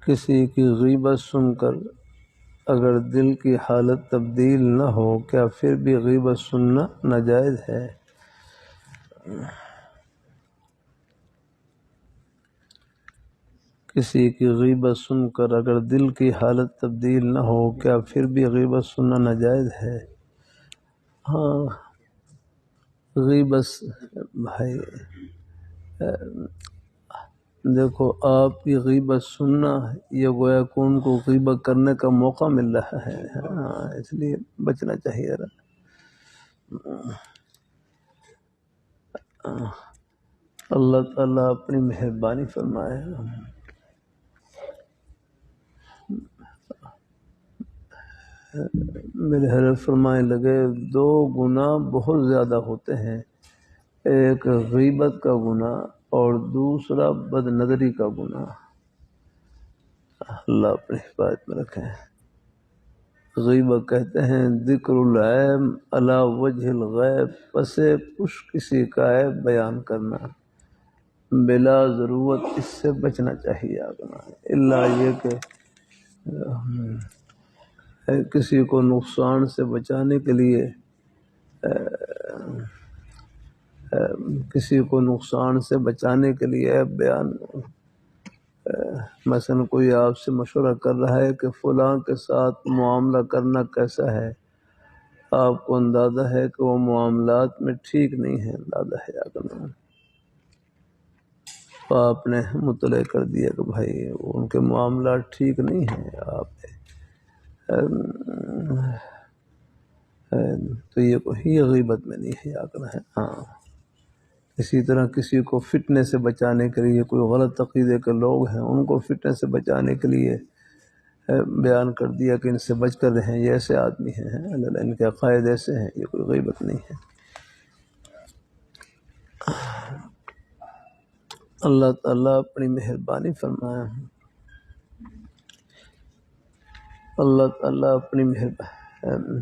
کسی کی غیبت سن کر اگر دل کی حالت تبدیل نہ ہو کیا پھر بھی غیبت سننا ناجائز ہے؟ کسی کی غیبت سن کر اگر دل کی حالت تبدیل نہ ہو کیا پھر بھی غیبت سننا ناجائز ہے؟ ہاں، غیبت بھائی دیکھو، آپ کی غیبت سننا یہ گویا کہ ان کو غیبت کرنے کا موقع مل رہا ہے، ہاں، اس لیے بچنا چاہیے۔ اللہ تعالیٰ اپنی مہربانی فرمائے۔ میرے حضرت فرمائے لگے دو گناہ بہت زیادہ ہوتے ہیں، ایک غیبت کا گناہ اور دوسرا بد نظری کا گناہ۔ اللہ اپنی حفاظت میں رکھے۔ غیبت کہتے ہیں ذکر العیب علی وجہ الغیب، پس پش کسی کا عیب بیان کرنا، بلا ضرورت اس سے بچنا چاہیے۔ اللہ یہ کہ کسی کو نقصان سے بچانے کے لیے عیب بیان، مثلا کوئی آپ سے مشورہ کر رہا ہے کہ فلاں کے ساتھ معاملہ کرنا کیسا ہے، آپ کو اندازہ ہے کہ وہ معاملات میں ٹھیک نہیں ہے، اندازہ ہے، تو آپ نے مطلع کر دیا کہ بھائی ان کے معاملات ٹھیک نہیں ہیں، آپ تو یہ غیبت میں نہیں حیا کرنا ہے۔ ہاں، اسی طرح کسی کو فتنے سے بچانے کے لیے، کوئی غلط عقیدے کے لوگ ہیں ان کو فتنے سے بچانے کے لیے بیان کر دیا کہ ان سے بچ کر رہیں، یہ ایسے آدمی ہیں، اللہ ان کے عقائد ایسے ہیں، یہ کوئی غیبت نہیں ہے۔ اللہ تعالیٰ اپنی مہربانی فرمائے۔ اللہ تعالیٰ اپنی مہربانی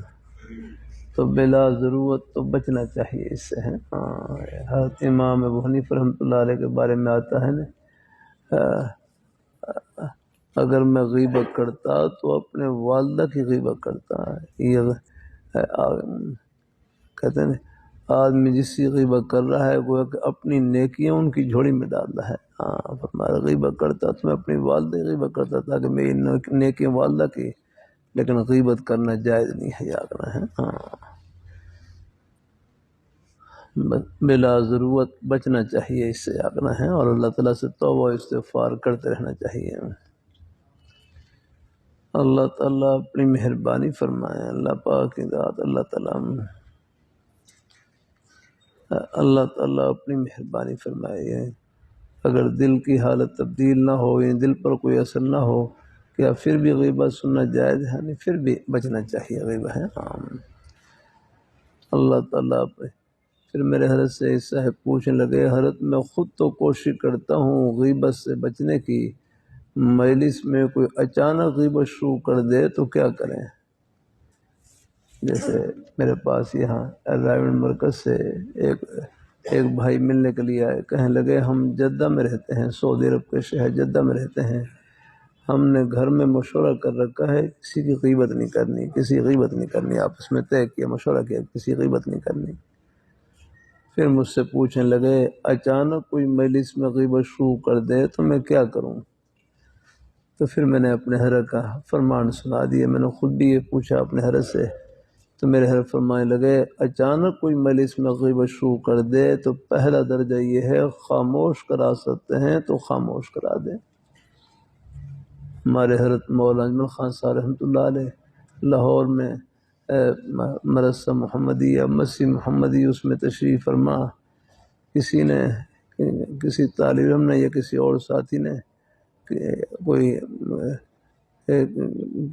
تو بلا ضرورت تو بچنا چاہیے اس سے۔ حضرت امام ابو حنیفہ رحمۃ اللہ علیہ کے بارے میں آتا ہے نا، اگر میں غیبت کرتا تو اپنے والدہ کی غیبت کرتا۔ یہ کہتے ہیں آدمی جس کی غیبت کر رہا ہے وہ اپنی نیکیاں ان کی جھولی میں ڈال رہا ہے۔ ہاں، فرمایا غیبت کرتا تو میں اپنی والدہ کی غیبت کرتا تھا کہ میری نیکیاں والدہ کی، لیکن غیبت کرنا جائز نہیں ہے، یاد رکھنا ہے۔ ہاں، بلا ضرورت بچنا چاہیے اس سے، یاد رکھنا ہے، اور اللہ تعالیٰ سے توبہ و استغفار کرتے رہنا چاہیے۔ اللہ تعالیٰ اپنی مہربانی فرمائے۔ اللہ پاک کی ذات اللہ تعالیٰ اپنی مہربانی فرمائے۔ اگر دل کی حالت تبدیل نہ ہو، یعنی دل پر کوئی اثر نہ ہو، کیا پھر بھی غیبت سننا جائز ہے؟ نہیں، پھر بھی بچنا چاہیے غیبت ہے۔ اللہ تعالیٰ پھر میرے حضرت سے صاحب پوچھنے لگے، حضرت میں خود تو کوشش کرتا ہوں غیبت سے بچنے کی، مجلس میں کوئی اچانک غیبت شروع کر دے تو کیا کریں؟ جیسے میرے پاس یہاں الرائمنڈ مرکز سے ایک بھائی ملنے کے لیے آئے، کہنے لگے ہم جدہ میں رہتے ہیں، سعودی عرب کے شہر جدہ میں رہتے ہیں، ہم نے گھر میں مشورہ کر رکھا ہے کسی کی غیبت نہیں کرنی، کسی غیبت نہیں کرنی، آپس میں طے کیا، مشورہ کیا کسی غیبت نہیں کرنی۔ پھر مجھ سے پوچھنے لگے اچانک کوئی مجلس میں غیبت شروع کر دے تو میں کیا کروں؟ تو پھر میں نے اپنے حضرت کا فرمان سنا دیا، میں نے خود بھی یہ پوچھا اپنے حضرت سے، تو میرے حضرت فرمانے لگے اچانک کوئی مجلس میں غیبت شروع کر دے تو پہلا درجہ یہ ہے خاموش کرا سکتے ہیں تو خاموش کرا دیں۔ ہمارے حضرت مولانا اجمل خان صاحب رحمۃ اللہ علیہ لاہور میں مدرسہ محمدیہ مسجد محمدی اس میں تشریف فرما، کسی طالب علم نے یا کسی اور ساتھی نے کوئی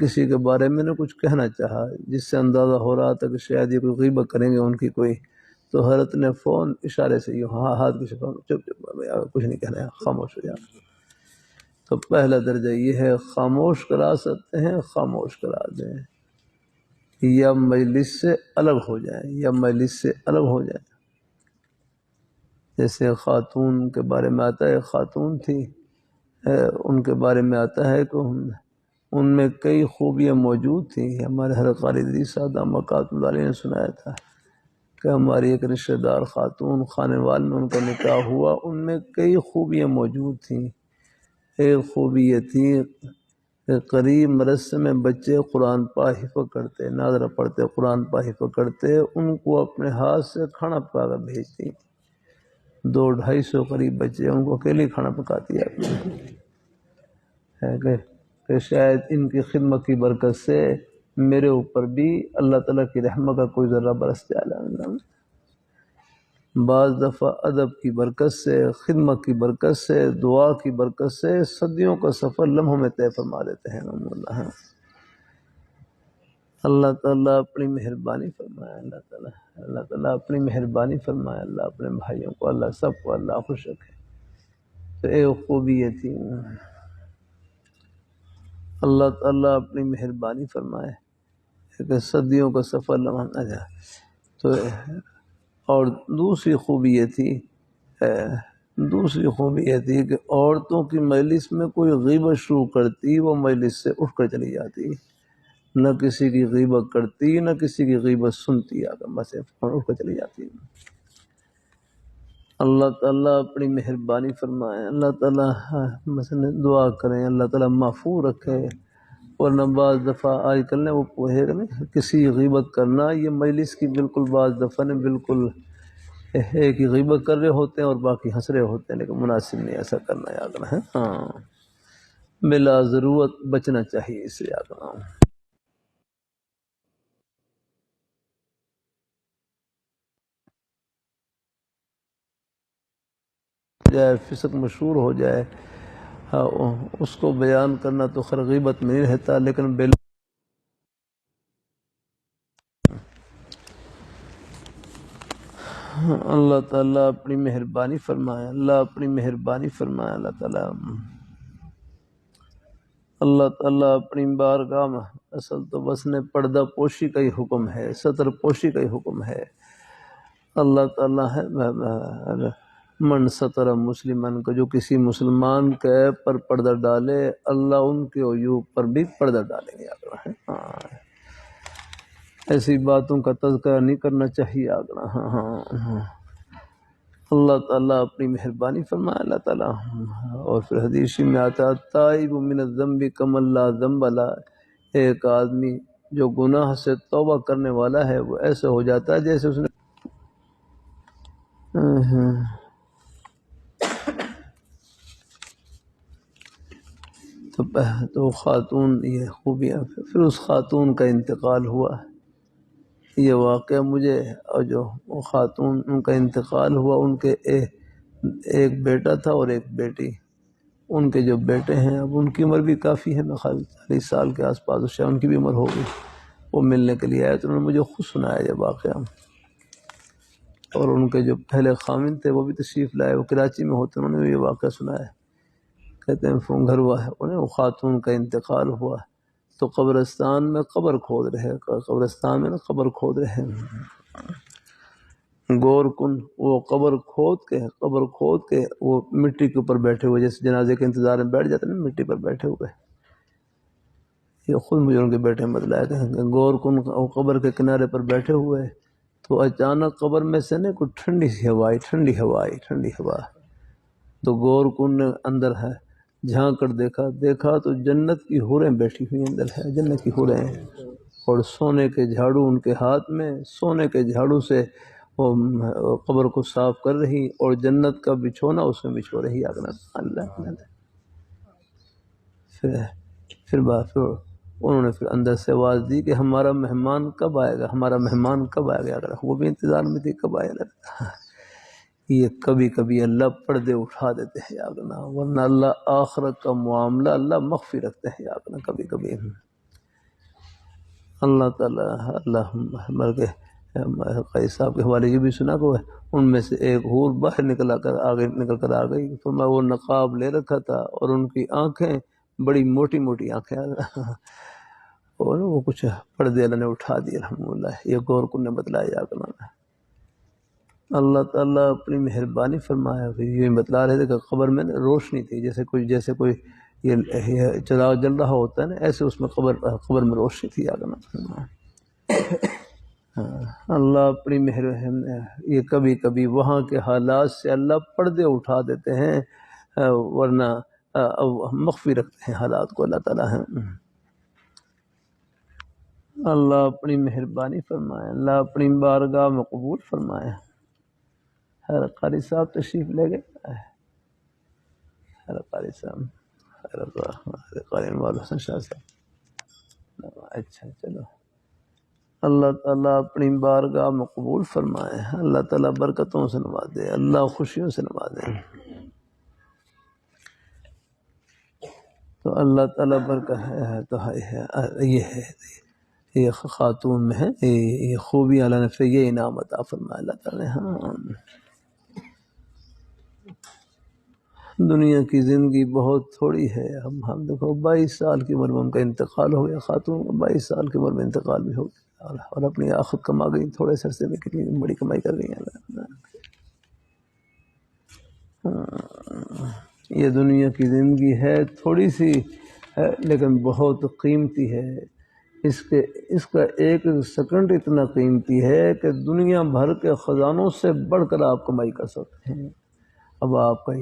کسی کے بارے میں نے کچھ کہنا چاہا جس سے اندازہ ہو رہا تھا کہ شاید یہ کوئی غیبت کریں گے ان کی کوئی، تو حضرت نے فون اشارے سے یوں ہاتھ کی شکل میں چپ کچھ نہیں کہنا ہے، خاموش ہو جائے۔ تو پہلا درجہ یہ ہے خاموش کرا سکتے ہیں خاموش کرا دیں، یا مجلس سے الگ ہو جائیں، جیسے خاتون کے بارے میں آتا ہے، خاتون تھی ان کے بارے میں آتا ہے کہ ان میں کئی خوبیاں موجود تھیں. ہمارے حضرت خالد ادریس صاحب مقات اللہ علیہ نے سنایا تھا کہ ہماری ایک رشتہ دار خاتون خانے وال میں ان کا نکاح ہوا، ان میں کئی خوبیاں موجود تھیں. ایک خوبی یہ تھی کہ قریب مدرسے میں بچے قرآن پاک حفظ کرتے، ناظرہ پڑھتے، قرآن پاک حفظ کرتے، ان کو اپنے ہاتھ سے کھانا پکا کر بھیجتی. 200-250 قریب بچے، ان کو اکیلے کھانا پکاتی ہے کہ شاید ان کی خدمت کی برکت سے میرے اوپر بھی اللہ تعالیٰ کی رحمت کا کوئی ذرہ برس جائے. بعض دفعہ ادب کی برکت سے، خدمت کی برکت سے، دعا کی برکت سے صدیوں کا سفر لمحوں میں طے فرما دیتے ہیں. اللہ تعالیٰ اپنی مہربانی فرمائے. اللہ تعالیٰ اپنی مہربانی فرمائے. اللہ اپنے بھائیوں کو، اللہ سب کو اللہ خوش رکھے. تو ایک خوبی یہ تھی، اللہ تعالیٰ اپنی مہربانی فرمائے کہ صدیوں کا سفر لمحہ نہ جائے. تو اور دوسری خوبی یہ تھی کہ عورتوں کی مجلس میں کوئی غیبت شروع کرتی، وہ مجلس سے اٹھ کر چلی جاتی. نہ کسی کی غیبت کرتی، نہ کسی کی غیبت سنتی، بس اٹھ کر چلی جاتی. اللہ تعالیٰ اپنی مہربانی فرمائے. اللہ تعالیٰ مثلا دعا کریں اللہ تعالیٰ محفوظ رکھے. اور نہ بعض دفعہ آج کل نے وہ ہے کہ کسی غیبت کرنا، یہ مجلس کی بالکل بعض دفعہ نے بالکل ایک ہی غیبت کر رہے ہوتے ہیں اور باقی ہنس رہے ہوتے ہیں، لیکن مناسب نہیں ایسا کرنا. یاد رہے بلا ضرورت بچنا چاہیے اس سے. یاد رہا جائے، فسق مشہور ہو جائے، اس کو بیان کرنا تو خیر غیبت میں نہیں رہتا، لیکن اللہ تعالیٰ اپنی مہربانی فرمائے. اللہ اپنی مہربانی فرمائے. اللہ تعالیٰ اپنی بارگاہ میں اصل تو بس نے پردہ پوشی کا ہی حکم ہے، ستر پوشی کا ہی حکم ہے. اللہ تعالیٰ ہے من ستر مسلمان کو، جو کسی مسلمان کے پر پردہ ڈالے، اللہ ان کے عیوب پر بھی پردہ ڈالیں گے. یاد رہے ایسی باتوں کا تذکرہ نہیں کرنا چاہیے. یاد رہا اللہ تعالیٰ اپنی مہربانی فرمائے. اللہ تعالیٰ اور پھر حدیث میں آتا تائب من الذنب کمن لا ذنب لہ، ایک آدمی جو گناہ سے توبہ کرنے والا ہے وہ ایسے ہو جاتا ہے جیسے اس نے تو خاتون یہ خوبیاں. پھر اس خاتون کا انتقال ہوا. یہ واقعہ مجھے، اور جو خاتون ان کا انتقال ہوا، ان کے ایک بیٹا تھا اور ایک بیٹی. ان کے جو بیٹے ہیں اب ان کی عمر بھی کافی ہے، 40 سال کے آس پاس ان کی بھی عمر ہو گئی. وہ ملنے کے لیے آئے تو انہوں نے مجھے خود سنایا یہ واقعہ. اور ان کے جو پہلے خامن تھے وہ بھی تشریف لائے، وہ کراچی میں ہوتے، انہوں نے بھی یہ واقعہ سنایا. کہتے ہیں گھر ہوا ہے انہیں، وہ خاتون کا انتقال ہوا تو قبرستان میں قبر کھود رہے، قبرستان میں قبر کھود رہے گور کن. وہ قبر کھود کے وہ مٹی کے اوپر بیٹھے ہوئے، جیسے جنازے کے انتظار میں بیٹھ جاتے ہیں نا، مٹی پر بیٹھے ہوئے. یہ خود مجھے ان کے بیٹے نے بتلایا کہ گور کن قبر کے کنارے پر بیٹھے ہوئے تو اچانک قبر میں سے نا کوئی ٹھنڈی ہوا. تو گور کن نے اندر ہے جھانک کر دیکھا تو جنت کی حوریں بیٹھی ہوئی اندر ہے، جنت کی حوریں، اور سونے کے جھاڑو ان کے ہاتھ میں، سونے کے جھاڑو سے وہ قبر کو صاف کر رہی اور جنت کا بچھونا اس میں بچھو رہی. اللہ پھر انہوں نے پھر اندر سے آواز دی کہ ہمارا مہمان کب آئے گا. اگر وہ بھی انتظار میں تھی کب آئے گا. یہ کبھی کبھی اللہ پردے اٹھا دیتے ہیں. یاگنا ورنہ اللہ آخرت کا معاملہ اللہ مخفی رکھتے ہیں. یاگنا کبھی کبھی اللہ تعالیٰ. اللہ مرکے قاضی صاحب کے حوالے یہ بھی سنا کہ ان میں سے ایک حور باہر نکل کر آ گئی. فرمایا وہ نقاب لے رکھا تھا اور ان کی آنکھیں بڑی موٹی آنکھیں، اور وہ کچھ پردے اللہ نے اٹھا دیے. الحمدللہ. یہ گور کن نے بتلایا. اللہ تعالیٰ اپنی مہربانی فرمایا. یہ بتلا رہے تھے کہ قبر میں روشنی تھی، جیسے کوئی یہ چراغ جل رہا ہوتا ہے نا، ایسے اس میں قبر میں روشنی تھی. اللہ اپنی یہ کبھی کبھی وہاں کے حالات سے اللہ پردے اٹھا دیتے ہیں، ورنہ مخفی رکھتے ہیں حالات کو اللہ تعالیٰ ہیں. اللہ اپنی مہربانی فرمائے، اللہ اپنی بارگاہ میں قبول فرمائے. حضرت قاری صاحب تشریف لے گئے. حضرت قاری صاحب، حضرت قاری انوار حسن شاہ صاحب. اچھا چلو. اللہ تعالیٰ اپنی بارگاہ میں قبول فرمائے، اللہ تعالیٰ برکتوں سے نوازے، اللہ خوشیوں سے نوازے. تو اللہ تعالیٰ برکت ہے تو یہ خاتون میں ہے، یہ خوبی اللہ نے یہ انعام عطا فرمایا اللہ تعالیٰ نے. ہاں دنیا کی زندگی بہت تھوڑی ہے. ہم دیکھو 22 سال کی عمر میں ان کا انتقال ہو گیا. خاتون کا 22 سال کی عمر میں انتقال بھی ہو گیا، اور اپنی آخرت کما گئی. تھوڑے سے عرصے میں کتنی بڑی کمائی کر گئی ہیں. یہ دنیا کی زندگی ہے تھوڑی سی ہے، لیکن بہت قیمتی ہے. اس کا ایک سیکنڈ اتنا قیمتی ہے کہ دنیا بھر کے خزانوں سے بڑھ کر آپ کمائی کر سکتے ہیں. اب آپ کا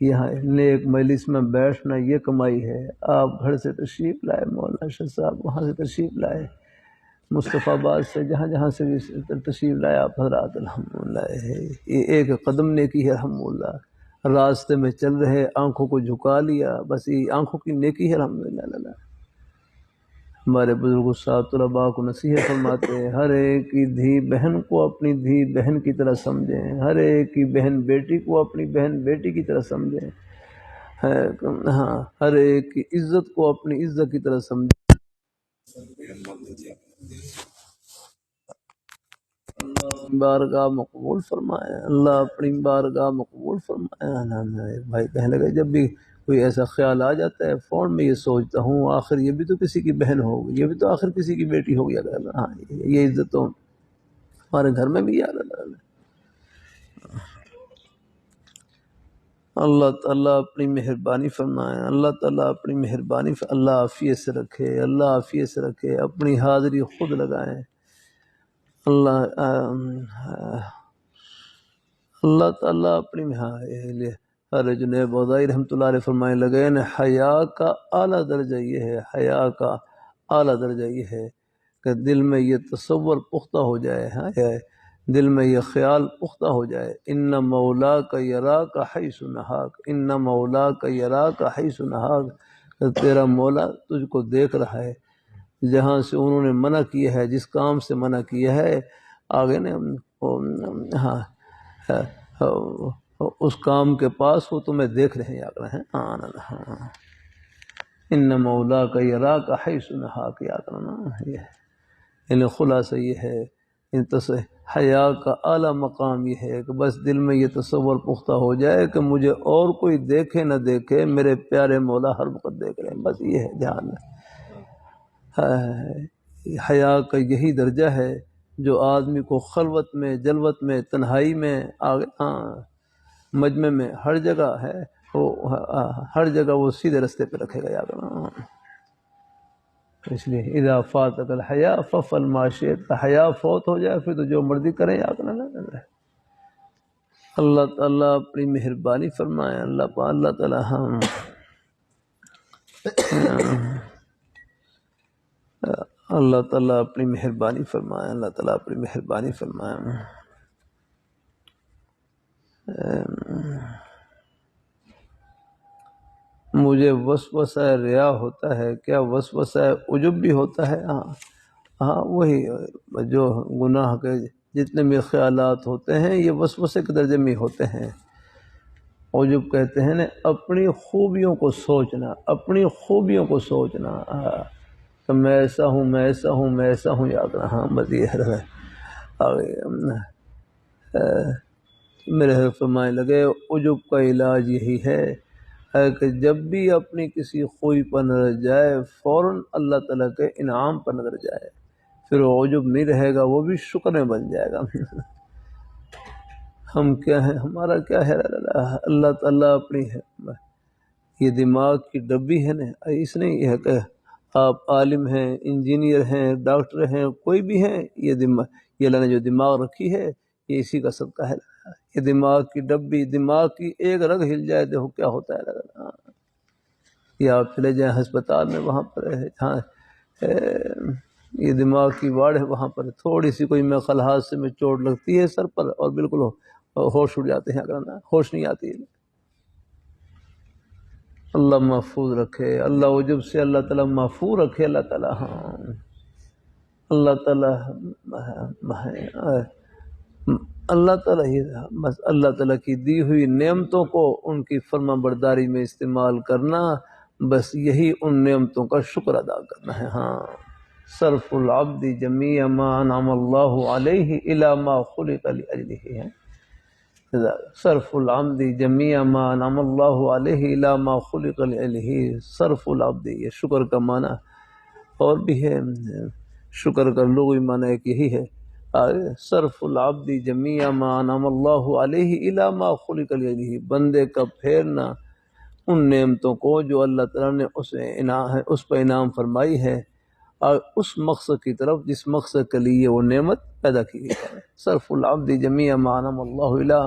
یہاں نیک مجلس میں بیٹھنا یہ کمائی ہے. آپ گھر سے تشریف لائے، مولانا شاہ صاحب وہاں سے تشریف لائے، مصطفیٰ آباد سے جہاں سے بھی تشریف لائے آپ حضرات، الحمدللہ یہ ایک قدم نیکی ہے. الحمدللہ راستے میں چل رہے آنکھوں کو جھکا لیا، بس یہ آنکھوں کی نیکی ہے. الحمدللہ ہمارے بزرگ استاد طلباء کو نصیحت فرماتے ہیں، ہر ایک کی دھی بہن کو اپنی دھی بہن کی طرح سمجھیں، ہر ایک کی بہن بیٹی کو اپنی بہن بیٹی کی طرح سمجھیں. ہاں ہر ایک کی عزت کو اپنی عزت کی طرح سمجھیں. اللہ بارگاہ مقبول فرمائے، اللہ اپنی بارگاہ مقبول فرمائے. بھائی کہنے لگے جب بھی کوئی ایسا خیال آ جاتا ہے فون میں یہ سوچتا ہوں آخر یہ بھی تو کسی کی بہن ہوگی، یہ بھی تو آخر کسی کی بیٹی ہوگی. اگر ہاں یہ عزت تو ہمارے گھر میں بھی یاد ہے. اللہ تعالیٰ اپنی مہربانی فرمائے، اللہ تعالیٰ اپنی مہربانی اللہ عافیت سے رکھے، اللہ عافیت سے رکھے. اپنی حاضری خود لگائیں. اللہ تعالیٰ اپنی جنید بغدادی رحمۃ اللہ علیہ فرمانے لگے نا، حیا کا اعلیٰ درجہ یہ ہے، حیا کا اعلیٰ درجہ یہ ہے کہ دل میں یہ تصور پختہ ہو جائے، دل میں یہ خیال پختہ ہو جائے، ان مولا کا یرا کا حیث نہاک، ان مولا کا یرا کا حیث نہاک، کہ تیرا مولا تجھ کو دیکھ رہا ہے جہاں سے انہوں نے منع کیا ہے، جس کام سے منع کیا ہے آگے نے ہاں اس کام کے پاس وہ تمہیں دیکھ رہے ہیں. یاد رہے ہاں ان مولا کا یرا کا حیث نہاک. یاد رہنا یعنی خلاصہ یہ ہے، حیا کا اعلیٰ مقام یہ ہے کہ بس دل میں یہ تصور پختہ ہو جائے کہ مجھے اور کوئی دیکھے نہ دیکھے، میرے پیارے مولا ہر وقت دیکھ رہے ہیں. بس یہ ہے دھیان میں. حیا کا یہی درجہ ہے جو آدمی کو خلوت میں، جلوت میں، تنہائی میں، مجمع میں، ہر جگہ ہے، ہر جگہ وہ سیدھے رستے پہ رکھے گا. یاد رہنا اس لیے اذا فاتک الحیا ففعل ما شئت، حیا فوت ہو جائے پھر تو جو مرضی کریں. یاد رہنا اللہ تعالیٰ اپنی مہربانی فرمائے، اللہ تعالیٰ اللہ تعالیٰ اپنی مہربانی فرمائے، اللہ تعالیٰ اپنی مہربانی فرمائے. مجھے وسوسہ ریا ہوتا ہے، کیا وسوسہ عجب بھی ہوتا ہے؟ ہاں وہی جو گناہ کے جتنے بھی خیالات ہوتے ہیں یہ وسوسے کے درجے میں ہوتے ہیں. عجب کہتے ہیں نا اپنی خوبیوں کو سوچنا، اپنی خوبیوں کو سوچنا کہ میں ایسا ہوں، میں ایسا ہوں، میں ایسا ہوں. یاد رہا بس یہ میرے فرمانے لگے عجب کا علاج یہی ہے کہ جب بھی اپنی کسی خوبی پر نظر جائے فوراً اللہ تعالیٰ کے انعام پر نظر جائے، پھر وہ عجب نہیں رہے گا، وہ بھی شکر میں بن جائے گا. ہم کیا ہیں، ہمارا کیا ہے؟ اللہ تعالیٰ اپنی ہے، یہ دماغ کی ڈبی ہے نا، اس نے یہ ہے کہ آپ عالم ہیں، انجینئر ہیں، ڈاکٹر ہیں، کوئی بھی ہیں، یہ دماغ، یہ اللہ نے جو دماغ رکھی ہے یہ اسی کا صدقہ ہے۔ یہ دماغ کی ڈبی، دماغ کی ایک رگ ہل جائے دیکھو کیا ہوتا ہے۔ یا آپ چلے جائیں ہسپتال میں، وہاں پر جہاں یہ دماغ کی واڑ ہے، وہاں پر تھوڑی سی کوئی میں خلحات سے میں چوٹ لگتی ہے سر پر اور بالکل ہوش اڑ جاتے ہیں، اگر ہوش نہیں آتی ہے۔ اللہ محفوظ رکھے، اللہ عجب سے اللہ تعالیٰ محفوظ رکھے، اللہ تعالیٰ۔ ہاں اللہ تعالیٰ، اللہ تعالیٰ ہی بس اللہ تعالیٰ کی دی ہوئی نعمتوں کو ان کی فرما برداری میں استعمال کرنا، بس یہی ان نعمتوں کا شکر ادا کرنا ہے۔ ہاں، صرف العبد جمیع ما انعم اللہ علیہ الی ما خلق لاجلہ ہے۔ صرف العبد جمیع ما انعم اللہ علیہ الی ما خلق لاجلہ، صرف العبد، یہ شکر کا معنی اور بھی ہے، شکر کا لغوی معنی ایک یہی ہے، صرف العبد جمیع ما انعم اللہ علیہ الی ما خلق لاجلہ، بندے کا پھیرنا ان نعمتوں کو جو اللہ تعالیٰ نے اس پر انعام فرمائی ہے، اور اس مقصد کی طرف جس مقصد کے لیے وہ نعمت پیدا کی گئی ہے۔ صرف العبد جمیع ما انعم اللہ علیہ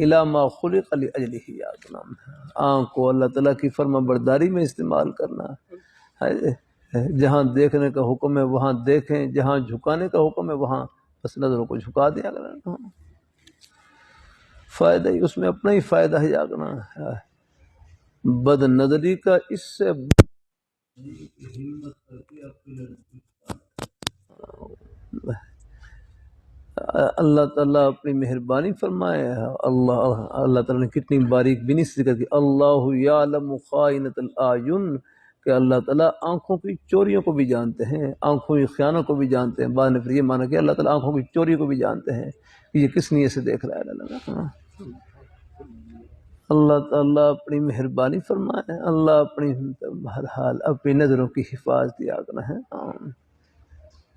الی ما خلق لاجلہ، آنکھ کو اللہ تعالیٰ کی فرما برداری میں استعمال کرنا، جہاں دیکھنے کا حکم ہے وہاں دیکھیں، جہاں جھکانے کا حکم ہے وہاں بس نظروں کو جھکا دیں، اگر فائدہ ہی اس میں اپنا ہی فائدہ ہے، جاگنا بد نظری کا اس سے اللہ تعالیٰ اپنی مہربانی فرمائے۔ اللہ تعالیٰ نے کتنی باریک بینی سے ذکر کی، اللہ یعلم خائنۃ الاعین، کہ اللہ تعالیٰ آنکھوں کی چوریوں کو بھی جانتے ہیں، آنکھوں کی خیانوں کو بھی جانتے ہیں۔ بعد نے پھر یہ مانا کہ اللہ تعالیٰ آنکھوں کی چوریوں کو بھی جانتے ہیں کہ یہ کس نیت سے دیکھ رہا ہے۔ اللہ تعالیٰ اپنی مہربانی فرمائے، اللہ اپنی ہر حال اپنی نظروں کی حفاظت کیا کرنا ہے۔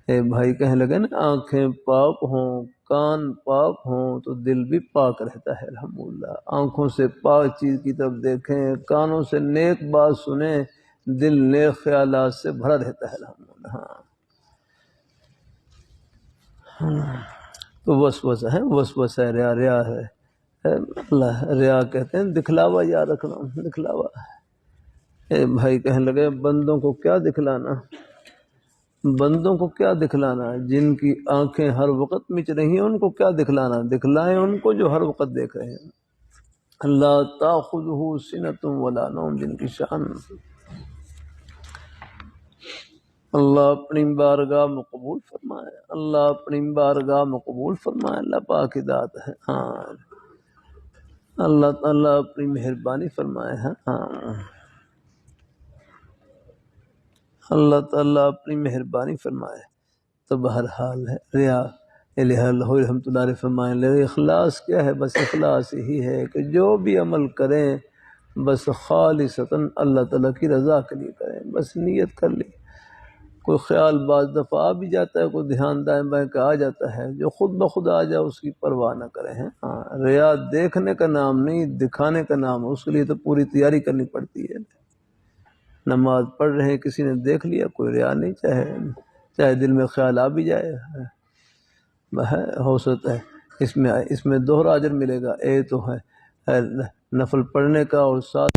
اے بھائی کہنے لگے نا، آنکھیں پاک ہوں، کان پاک ہوں تو دل بھی پاک رہتا ہے۔ الحمدللہ، آنکھوں سے پاک چیز کی طرف دیکھیں، کانوں سے نیک بات سنیں، دل نیک خیالات سے بھرا رہتا ہے۔ الحمدللہ، ہاں تو وسوسہ ہے، وسوسہ ہے، ریا ہے۔ اللہ ریا کہتے ہیں دکھلاوا، یاد رکھنا، دکھلاوا۔ اے بھائی کہنے لگے بندوں کو کیا دکھلانا، بندوں کو کیا دکھلانا، جن کی آنکھیں ہر وقت مچ رہی ہیں ان کو کیا دکھلانا، دکھلائیں ان کو جو ہر وقت دیکھ رہے ہیں۔ اللہ تاخذہ سنۃ ولا نوم، جن کی شان اللہ اپنی بارگاہ میں قبول فرمائے، اللہ اپنی بارگاہ میں قبول فرمائے، اللہ پاک کی ذات ہے۔ ہاں اللہ تعالیٰ اپنی مہربانی فرمائے، ہاں اللہ تعالیٰ اپنی مہربانی فرمائے۔ تو بہرحال ہے ریا، اللہ رحمۃ اللہ علیہ فرمائیں لے اخلاص کیا ہے، بس اخلاص یہی ہے کہ جو بھی عمل کریں بس خالصتاً اللہ تعالیٰ کی رضا کے لیے کریں، بس نیت کر لی۔ کوئی خیال بعض دفعہ آ بھی جاتا ہے، کوئی دھیان دائیں بائیں کا آ جاتا ہے، جو خود بخود آ جائے اس کی پرواہ نہ کریں۔ ہاں ریا دیکھنے کا نام نہیں، دکھانے کا نام ہے، اس کے لیے تو پوری تیاری کرنی پڑتی ہے۔ نماز پڑھ رہے ہیں، کسی نے دیکھ لیا، کوئی ریا نہیں، چاہے دل میں خیال آ بھی جائے، ہو سکتا ہے اس میں دوہرا اجر ملے گا، ایک تو ہے نفل پڑھنے کا، اور ساتھ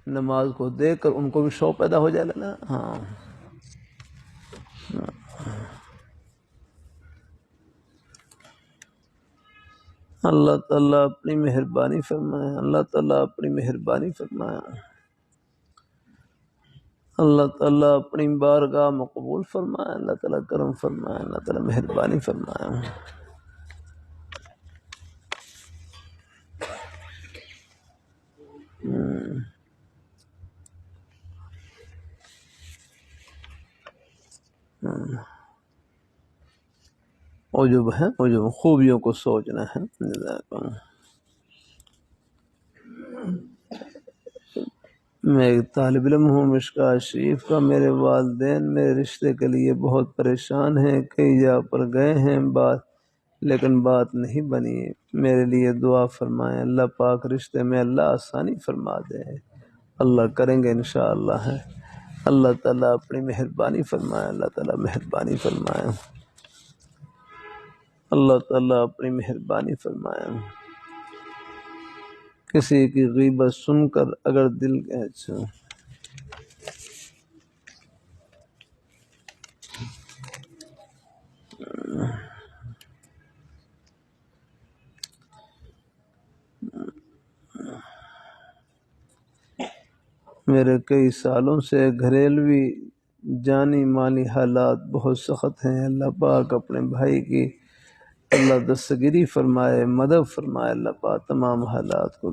نماز کو دیکھ کر ان کو بھی شوق پیدا ہو جائے گا نا۔ ہاں اللہ تعالیٰ اپنی مہربانی فرمائے، اللہ تعالیٰ اپنی مہربانی فرمائے، اللہ تعالیٰ اپنی بارگاہ میں قبول فرمائے، اللہ تعالیٰ کرم فرمائے، اللہ تعالیٰ مہربانی فرمائے۔ عجب ہے، عجب خوبیوں کو سوچنا ہے۔ میں ایک طالب علم ہوں مشکوہ شریف کا، میرے والدین میرے رشتے کے لیے بہت پریشان ہیں، کئی جگہ پر گئے ہیں بات، لیکن بات نہیں بنی، میرے لیے دعا فرمائیں، اللہ پاک رشتے میں اللہ آسانی فرما دے۔ اللہ کریں گے انشاءاللہ ہے۔ اللہ تعالیٰ اپنی مہربانی فرمائے، اللہ تعالیٰ مہربانی فرمائے، اللہ تعالیٰ اپنی مہربانی فرمائے۔ کسی کی غیبت سن کر اگر دل اچھا میرے کئی سالوں سے گھریلوی جانی مالی حالات بہت سخت ہیں، اللہ پاک اپنے بھائی کی اللہ دستگیری فرمائے، مدد فرمائے، اللہ پاک تمام حالات کو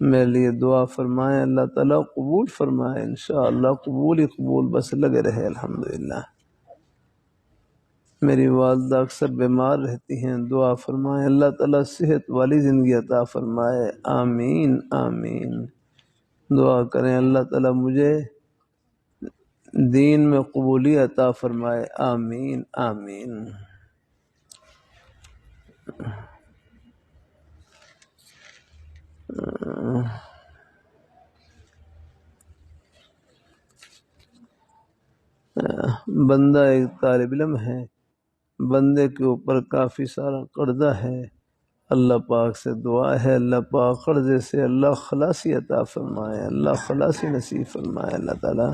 میرے لیے دعا فرمائے، اللہ تعالیٰ قبول فرمائے، انشاءاللہ قبول ہی قبول بس لگے رہے الحمدللہ۔ میری والدہ اکثر بیمار رہتی ہیں، دعا فرمائے، اللہ تعالیٰ صحت والی زندگی عطا فرمائے، آمین آمین۔ دعا کریں اللہ تعالیٰ مجھے دین میں قبولی عطا فرمائے، آمین آمین۔ بندہ ایک طالب علم ہے، بندے کے اوپر کافی سارا قرضہ ہے، اللہ پاک سے دعا ہے اللہ پاک قرضے سے اللہ خلاصی عطا فرمائے، اللہ خلاصی نصیب فرمائے، اللہ تعالیٰ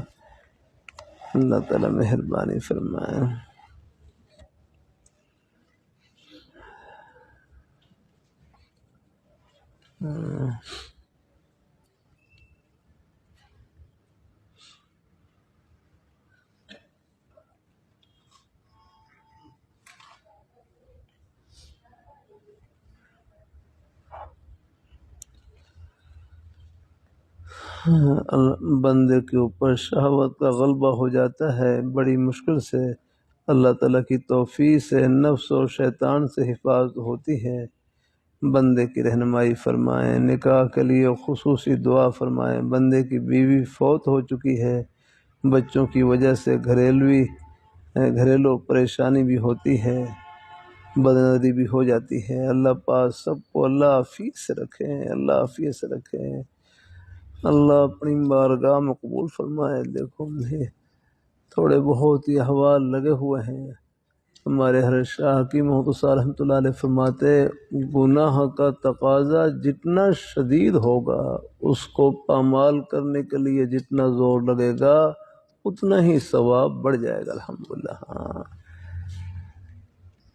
مہربانی فرمائے۔ بندے کے اوپر شہوت کا غلبہ ہو جاتا ہے بڑی مشکل سے، اللہ تعالیٰ کی توفیق سے نفس و شیطان سے حفاظت ہوتی ہے۔ بندے کی رہنمائی فرمائیں، نکاح کے لیے خصوصی دعا فرمائیں، بندے کی بیوی فوت ہو چکی ہے، بچوں کی وجہ سے گھریلو پریشانی بھی ہوتی ہے، بدنظری بھی ہو جاتی ہے، اللہ پاک سب کو اللہ عافیت سے رکھے، اللہ عافیت سے رکھے، اللہ اپنی بارگاہ میں قبول فرمائے۔ دیکھو تھوڑے بہت ہی احوال لگے ہوئے ہیں، ہمارے حضرت شاہ حکیم محمد صاحب رحمۃ اللہ علیہ فرماتے گناہ کا تقاضا جتنا شدید ہوگا اس کو پامال کرنے کے لیے جتنا زور لگے گا اتنا ہی ثواب بڑھ جائے گا الحمدللہ۔ ہاں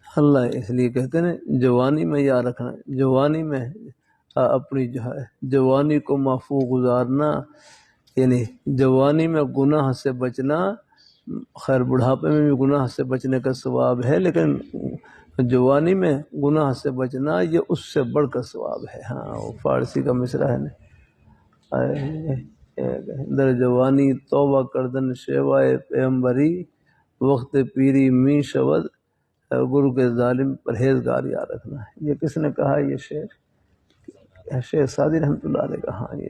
اللہ اس لیے کہتے ہیں جوانی میں یاد رکھنا، جوانی میں اپنی جو ہے جوانی کو محفوظ گزارنا، یعنی جوانی میں گناہ سے بچنا، خیر بڑھاپے میں بھی گناہ سے بچنے کا ثواب ہے لیکن جوانی میں گناہ سے بچنا یہ اس سے بڑھ کر ثواب ہے۔ ہاں وہ فارسی کا مصرع ہے نا، در جوانی توبہ کردن شیوائے پیغمبری، وقت پیری می شود گرو کے ظالم پرہیزگار یاد رکھنا ہے۔ یہ کس نے کہا؟ یہ شیخ سعدی رحمۃ اللہ علیہ کا۔ ہاں یہ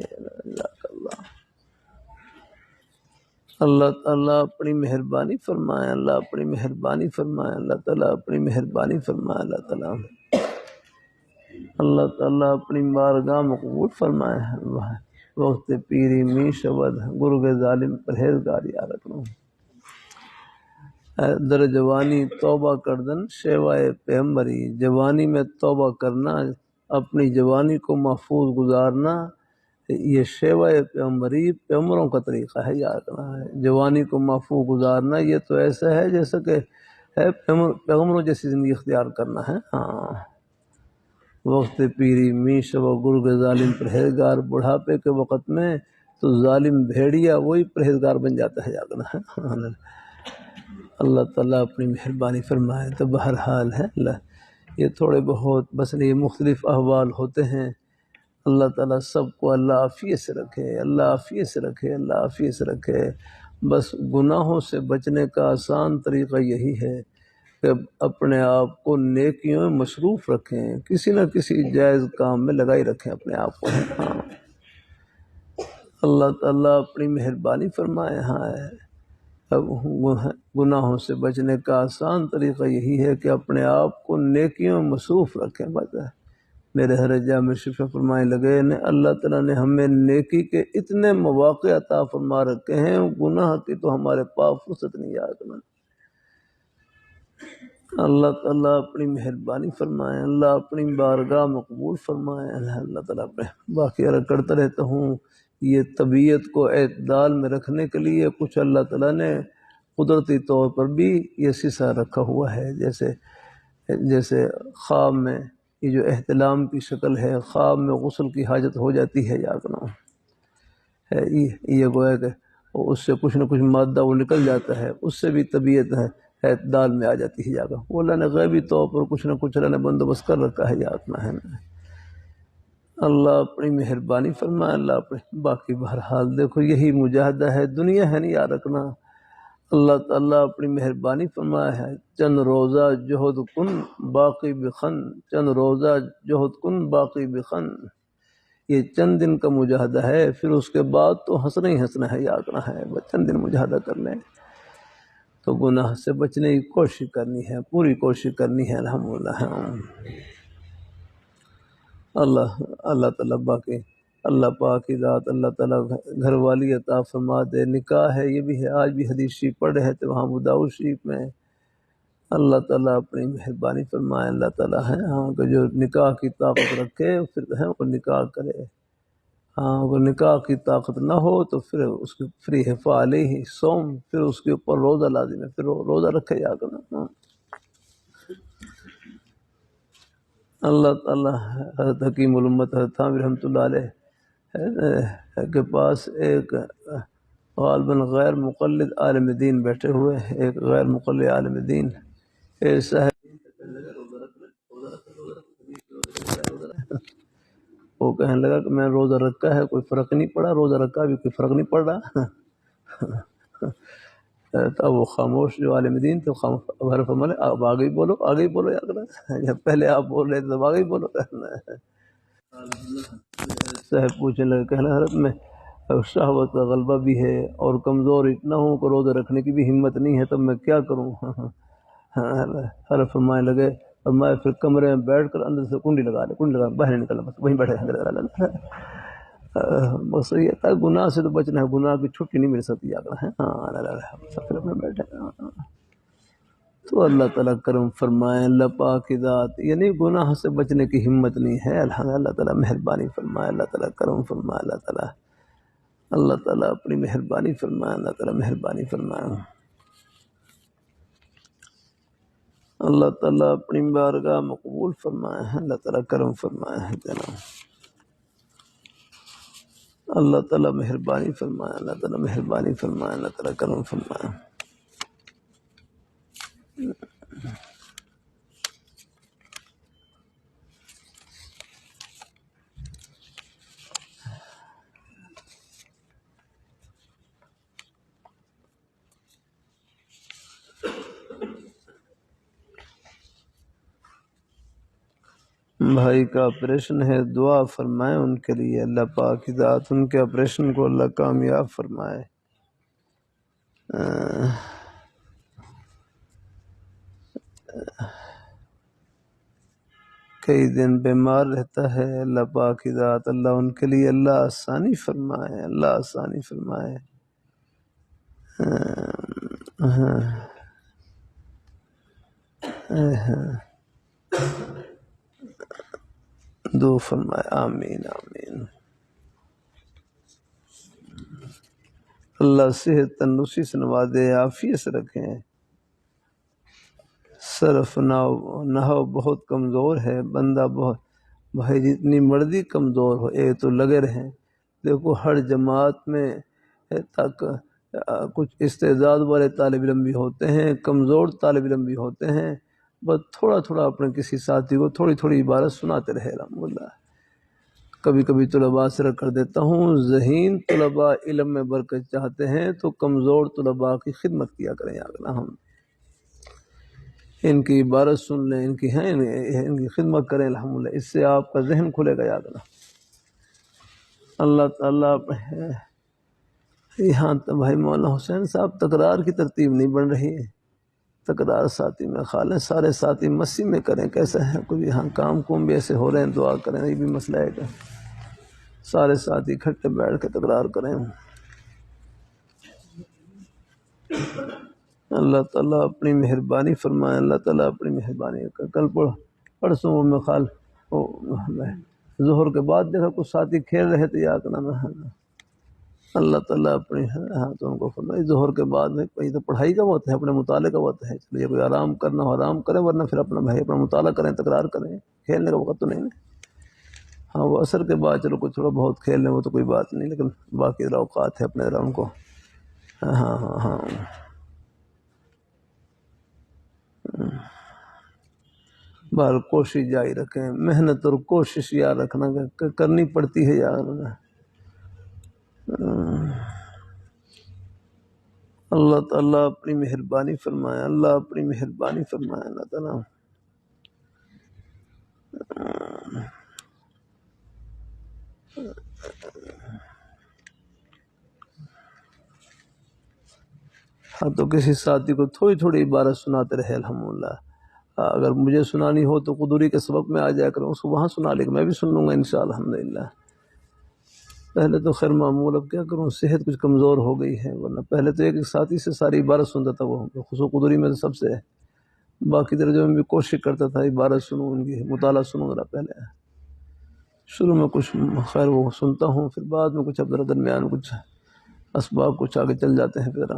اللہ تعالیٰ اپنی مہربانی فرمائے، اللہ اپنی مہربانی فرمائے، اللہ تعالیٰ اپنی مہربانی فرمائے، اللہ تعالیٰ اپنی بارگاہ میں قبول فرمائے۔ وقت پیری می شود گرو کے ظالم پرہیزگار یاد رکھنا، در جوانی توبہ کردن شیوائے پیغمبری، جوانی میں توبہ کرنا، اپنی جوانی کو محفوظ گزارنا، یہ شیوائے پیغمبری پیغمبروں کا طریقہ ہے، یاد رکھنا ہے۔ جوانی کو محفوظ گزارنا یہ تو ایسا ہے جیسا کہ پیغمبروں جیسی زندگی اختیار کرنا ہے۔ ہاں وقت پیری می شو گرو کے ظالم پرہیزگار، بڑھاپے کے وقت میں تو ظالم بھیڑیا وہی پرہیزگار بن جاتا ہے، یاد رکھنا ہے۔ اللہ تعالیٰ اپنی مہربانی فرمائے۔ تو بہرحال ہے یہ تھوڑے بہت بس یہ مختلف احوال ہوتے ہیں، اللہ تعالیٰ سب کو اللہ عافیت سے رکھے، اللہ عافیت سے رکھے، اللہ عافیت سے رکھے۔ بس گناہوں سے بچنے کا آسان طریقہ یہی ہے کہ اپنے آپ کو نیکیوں میں مصروف رکھیں، کسی نہ کسی جائز کام میں لگائی رکھیں اپنے آپ کو۔ ہاں اللہ تعالیٰ اپنی مہربانی فرمائے۔ ہاں اب گناہوں سے بچنے کا آسان طریقہ یہی ہے کہ اپنے آپ کو نیکیوں میں مصروف رکھیں۔ بس میرے حضرت جامع شفا فرمائے لگے نے اللہ تعالیٰ نے ہمیں نیکی کے اتنے مواقع عطا فرما رکھے ہیں، گناہ کی تو ہمارے پاس فرصت نہیں یاد میں۔ اللہ تعالیٰ اپنی مہربانی فرمائے، اللہ اپنی بارگاہ مقبول فرمائے۔ اللہ تعالیٰ اپنے باقی عرض کرتا رہتا ہوں، یہ طبیعت کو اعتدال میں رکھنے کے لیے کچھ اللہ تعالیٰ نے قدرتی طور پر بھی یہ سیسا رکھا ہوا ہے، جیسے خواب میں یہ جو احتلام کی شکل ہے، خواب میں غسل کی حاجت ہو جاتی ہے یا نہ ہے، یہ گویا کہ اس سے کچھ نہ کچھ مادہ وہ نکل جاتا ہے، اس سے بھی طبیعت ہے اعتدال میں آ جاتی ہے جاگا۔ وہ اللہ نے غیبی طور پر کچھ نہ کچھ اللہ نے بندوبست کر رکھا ہے یاد ہے نا۔ اللہ اپنی مہربانی فرمائے، اللہ اپنی باقی بہرحال دیکھو یہی مجاہدہ ہے، دنیا ہے نہیں یاد رکھنا۔ اللہ تعالیٰ اپنی مہربانی فرمایا ہے، چند روزہ جہد کن باقی بخن، چند روزہ جہد کن باقی بخن، یہ چند دن کا مجاہدہ ہے، پھر اس کے بعد تو ہنسنا ہی ہنسنا ہے، یاد رہنا ہے، بس چند دن مجاہدہ کر لیں تو گناہ سے بچنے کی کوشش کرنی ہے، پوری کوشش کرنی ہے الحمدللہ۔ اللہ تعالیٰ باقی اللہ پاک کی ذات اللہ تعالیٰ گھر والی عطا فرما دے۔ نکاح ہے یہ بھی ہے، آج بھی حدیث شریف پڑھ رہے تھے وہاں ابو داؤد شریف میں، اللہ تعالیٰ اپنی مہربانی فرمائے۔ اللہ تعالیٰ ہے ہاں کہ جو نکاح کی طاقت رکھے پھر ہے وہ نکاح کرے، ہاں اگر نکاح کی طاقت نہ ہو تو پھر اس کی فری ہے فعلیہ صوم، پھر اس کے اوپر روزہ لازم ہے، پھر روزہ رکھے جا کر۔ اللہ تعالیٰ حضرت حکیم الامت حضرت تھانوی رحمۃ اللہ علیہ کے پاس ایک غالباً غیر مقلد عالم دین بیٹھے ہوئے، ایک غیر مقلد عالم دین ایسا ہے، وہ کہنے لگا کہ میں روزہ رکھا ہے کوئی فرق نہیں پڑا، روزہ رکھا بھی کوئی فرق نہیں پڑ رہا۔ تب وہ خاموش جو عالم دین تھے فرمانے آپ آگے ہی بولو، آگے ہی بولو یار، پہلے آپ بول رہے تھے تب آگے ہی بولو۔ صاحب پوچھنے لگے، کہنا حضرت میں شہوت کا غلبہ بھی ہے اور کمزور اتنا ہوں کہ روزہ رکھنے کی بھی ہمت نہیں ہے، تب میں کیا کروں؟ حضرت فرمانے لگے، فرمایا پھر کمرے میں بیٹھ کر اندر سے کنڈی لگا لے، کنڈی لگا باہر نکلنا، بس وہیں بیٹھے۔ بس یہ تھا گناہ سے تو بچنا ہے، گناہ کی چھٹی نہیں مل سکتی یاد ہے۔ پھر اپنے بیٹھے تو اللہ تعالیٰ کرم فرمائے، اللہ پاک کی ذات یعنی گناہ سے بچنے کی ہمت نہیں ہے، اللہ تعالیٰ مہربانی فرمائے، اللہ تعالیٰ کرم فرمائے، اللہ تعالیٰ اپنی مہربانی فرمائے، اللہ تعالیٰ مہربانی فرمائے، اللہ تعالیٰ اپنی بارگاہ مقبول فرمائے، اللہ تعالیٰ کرم فرمائے جناب، اللہ تعالیٰ مہربانی فرمائے، اللہ تعالیٰ مہربانی فرمائے، اللہ تعالیٰ کرم فرمائے۔ بھائی کا آپریشن ہے، دعا فرمائیں ان کے لیے، اللہ پاک کی ذات ان کے آپریشن کو اللہ کامیاب فرمائے۔ کئی دن بیمار رہتا ہے، اللہ پاک کی ذات اللہ ان کے لیے اللہ آسانی فرمائے، اللہ آسانی فرمائے۔ دو فرمائے، آمین آمین۔ اللہ صحت تندرستی سے نوازے، عافیت سے رکھیں۔ صرف نحو بہت کمزور ہے، بندہ بہت بھائی جتنی مرضی کمزور ہو ایک تو لگے رہیں۔ دیکھو ہر جماعت میں تک کچھ استعداد والے طالب علم بھی ہوتے ہیں، کمزور طالب علم بھی ہوتے ہیں، بس تھوڑا تھوڑا اپنے کسی ساتھی کو تھوڑی تھوڑی عبارت سناتے رہے الحمدللہ۔ کبھی کبھی طلباء سے کر دیتا ہوں، ذہین طلباء علم میں برکت چاہتے ہیں تو کمزور طلباء کی خدمت کیا کریں اگلا، ہم ان کی عبارت سن لیں، ان کی خدمت کریں الحمدللہ، اس سے آپ کا ذہن کھلے گا یاد رہنا۔ اللہ تعالیٰ یہاں تو بھائی مولانا حسین صاحب تکرار کی ترتیب نہیں بن رہی ہے، تکرار ساتھی میں کھا لیں، سارے ساتھی مسی میں کریں، کیسا ہے کوئی یہاں کام کوم بھی ایسے ہو رہے ہیں، دعا کریں، یہ بھی مسئلہ ہے کہ سارے ساتھی اکٹھے بیٹھ کے تکرار کریں۔ اللہ تعالیٰ اپنی مہربانی فرمائے، اللہ تعالیٰ اپنی مہربانی کل پرسوں میں خال ظہر کے بعد دیکھا کچھ ساتھی کھیل رہے تھے، یاد نہ اللہ تعالیٰ اپنی ہاتھوں کو فرمائے۔ ظہر کے بعد میں کہیں تو پڑھائی کا وقت ہے، اپنے مطالعے کا وقت ہے، چلیے کوئی آرام کرنا ہو آرام کریں، ورنہ پھر اپنا بھائی اپنا مطالعہ کریں، تکرار کریں، کھیلنے کا وقت تو نہیں نا۔ ہاں وہ عصر کے بعد چلو کچھ تھوڑا بہت کھیل لیں، وہ تو کوئی بات نہیں، لیکن باقی اوقات ہے اپنے ان کو ہاں ہاں ہاں بہر کوشش جاری رکھیں، محنت اور کوشش یاد رکھنا کرنی پڑتی ہے یار۔ اللہ تعالیٰ اپنی مہربانی فرمائے، اللہ اپنی مہربانی فرمائے، اللہ تعالیٰ ہاں تو کسی ساتھی کو تھوڑی تھوڑی عبارت سناتے رہے الحمدللہ۔ اگر مجھے سنانی ہو تو قدوری کے سبق میں آ جایا کروں، اس کو وہاں سنا لے گا، میں بھی سن لوں گا انشاءاللہ الحمدللہ۔ پہلے تو خیر معمول، اب کیا کروں صحت کچھ کمزور ہو گئی ہے، ورنہ پہلے تو ایک ساتھی سے ساری عبارت سنتا تھا، وہ خصوص قدوری میں تو سب سے، باقی درجوں میں بھی کوشش کرتا تھا عبارت سنوں، ان کی مطالعہ سنوں ذرا پہلے شروع میں کچھ خیر وہ سنتا ہوں، پھر بعد میں کچھ اب درمیان کچھ اسباب کچھ آگے چل جاتے ہیں پھر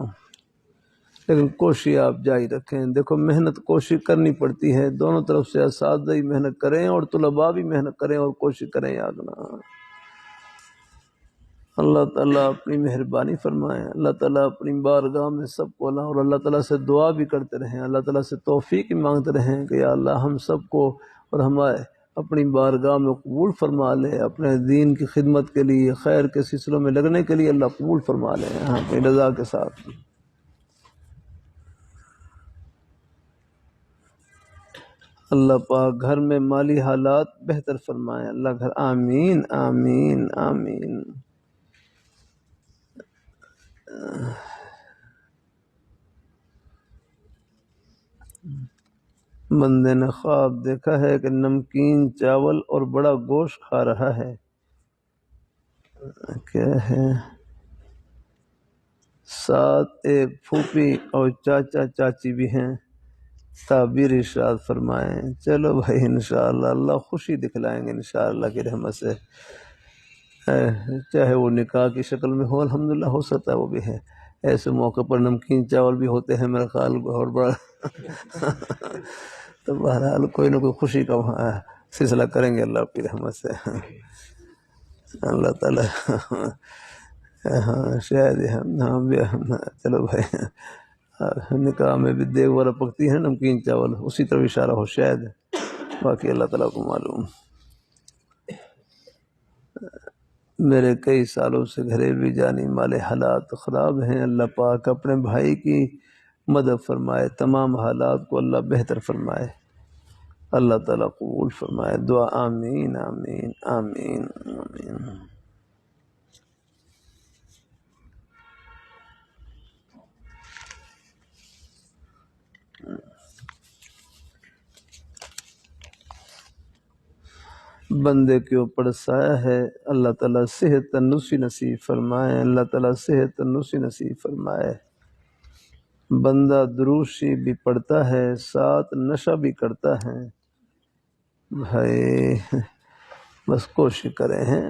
لیکن کوشش آپ جاری رکھیں۔ دیکھو محنت کوشش کرنی پڑتی ہے، دونوں طرف سے اساتذہ ہی محنت کریں اور طلباء بھی محنت کریں اور کوشش کریں، یاد نہ اللہ تعالیٰ اپنی مہربانی فرمائے، اللہ تعالیٰ اپنی بارگاہ میں سب کو اور اللہ تعالیٰ سے دعا بھی کرتے رہیں، اللہ تعالیٰ سے توفیق مانگتے رہیں کہ یا اللہ ہم سب کو اور ہمارے اپنی بارگاہ میں قبول فرما لے، اپنے دین کی خدمت کے لیے خیر کے سلسلوں میں لگنے کے لیے اللہ قبول فرما لے اپنی رضا کے ساتھ۔ اللہ پاک گھر میں مالی حالات بہتر فرمائے، اللہ گھر آمین آمین آمین۔ بندے نے خواب دیکھا ہے کہ نمکین چاول اور بڑا گوشت کھا رہا ہے، کیا ہے؟ ساتھ ایک پھوپھی اور چاچا چاچی بھی ہیں، تعبیر ارشاد فرمائیں۔ چلو بھائی انشاءاللہ اللہ خوشی دکھلائیں گے انشاءاللہ کی رحمت سے، چاہے وہ نکاح کی شکل میں ہو، الحمدللہ ہو سکتا ہے وہ بھی ہے، ایسے موقع پر نمکین چاول بھی ہوتے ہیں میرے خیال بہت بڑا تو بہرحال کوئی نہ کوئی خوشی کا سلسلہ کریں گے اللہ کی رحمت سے، اللہ تعالیٰ ہاں شاید چلو بھائی نکاح میں بھی دیگ وغیرہ پکتی ہے نمکین چاول، اسی طرح اشارہ ہو شاید، باقی اللہ تعالیٰ کو معلوم۔ میرے کئی سالوں سے گھریلو جانی مالے حالات خراب ہیں، اللہ پاک اپنے بھائی کی مدد فرمائے، تمام حالات کو اللہ بہتر فرمائے، اللہ تعالیٰ قبول فرمائے دعا، آمین آمین آمین آمین۔ بندے کے اوپر سایہ ہے، اللہ تعالیٰ صحت تندرستی نصیب فرمائے، اللہ تعالیٰ صحت تندرستی نصیب فرمائے۔ بندہ دروشی بھی پڑھتا ہے، ساتھ نشہ بھی کرتا ہے، بھائی بس کوشش کریں ہیں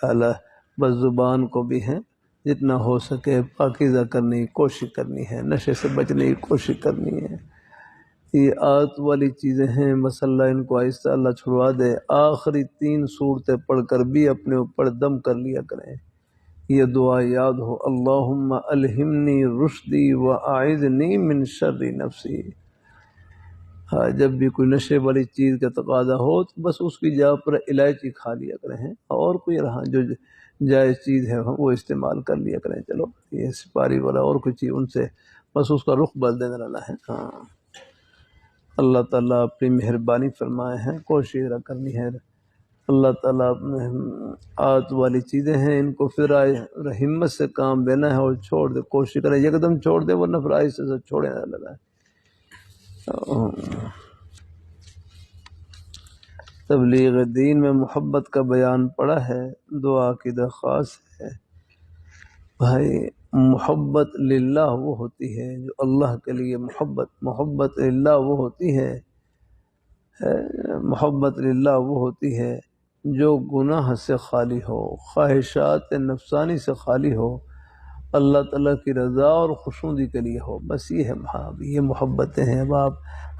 اللہ، بس زبان کو بھی ہے جتنا ہو سکے پاکیزہ کرنے کی کوشش کرنی ہے، نشے سے بچنے کی کوشش کرنی ہے، یہ عادت والی چیزیں ہیں، بس اللہ ان کو آہستہ اللہ چھڑوا دے، آخری 3 صورتیں پڑھ کر بھی اپنے اوپر دم کر لیا کریں، یہ دعا یاد ہو، اللہم الہمنی رشدی واعذنی من شر نفسی۔ ہاں جب بھی کوئی نشے والی چیز کا تقاضا ہو تو بس اس کی جگہ پر الائچی کھا لیا کریں، اور کوئی رہا جو جائز چیز ہے وہ استعمال کر لیا کریں، چلو یہ سپاری والا اور کوئی چیز ان سے بس اس کا رخ بدل دینے والا ہے۔ ہاں اللہ تعالیٰ اپنی مہربانی فرمائے ہیں، کوشش کرنی ہے اللہ تعالیٰ اپنے آت والی چیزیں ہیں، ان کو پھر ہمت سے کام لینا ہے اور چھوڑ دے، کوشش کرے یک دم چھوڑ دے، ورنہ پھر آہستہ سے چھوڑے نہ لگا۔ تبلیغ دین میں محبت کا بیان پڑا ہے، دعا کی درخواست ہے بھائی۔ محبت للہ وہ ہوتی ہے جو اللہ کے لیے محبت للہ وہ ہوتی ہے، محبت للہ وہ ہوتی ہے جو گناہ سے خالی ہو، خواہشات نفسانی سے خالی ہو، اللہ تعالیٰ کی رضا اور خوشنودی کے لیے ہو، بس یہ ہے یہ محبتیں ہیں۔ اب آپ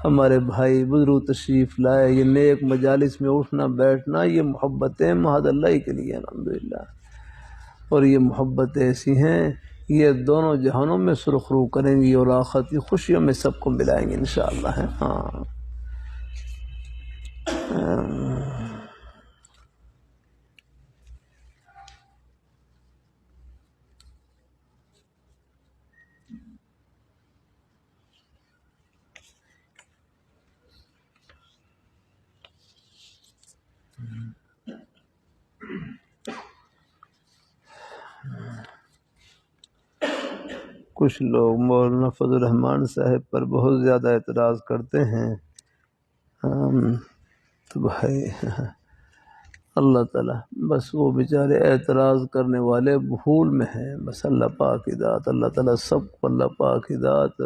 ہمارے بھائی بزرگ تشریف لائے، یہ نیک مجالس میں اٹھنا بیٹھنا، یہ محبتیں محض اللہ ہی کے لیے الحمدللہ، اور یہ محبتیں ایسی ہیں یہ دونوں جہانوں میں سرخرو کریں گی اور آخرت کی خوشیوں میں سب کو ملائیں گے انشاءاللہ۔ ہاں کچھ لوگ مولانا فضل الرحمان صاحب پر بہت زیادہ اعتراض کرتے ہیں، تو بھائی اللہ تعالیٰ بس وہ بیچارے اعتراض کرنے والے بھول میں ہیں، بس اللہ پاک کی ذات، اللہ تعالیٰ سب کو اللہ پاک کی ذات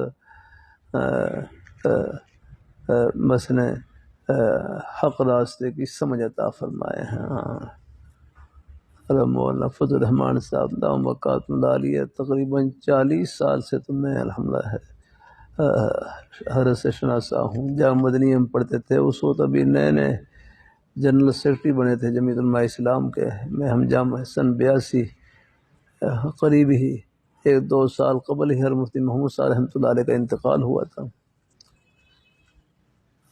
بس نے حق راستے کی سمجھ عطا فرمائے ہیں۔ مولانا فضل الرحمان صاحب دام وقات ملالیہ تقریباً 40 سال سے تو میں الحمدللہ حضرت سے شناسا ہوں۔ جامع مدنیہ میں پڑھتے تھے، اس وقت ابھی نئے نئے جنرل سیکرٹری بنے تھے جمیعت علماء اسلام کے، میں ہم جامع سن 82 قریب ہی 1-2 سال قبل ہی حضرت مفتی محمود صاحب رحمۃ اللہ علیہ کا انتقال ہوا تھا۔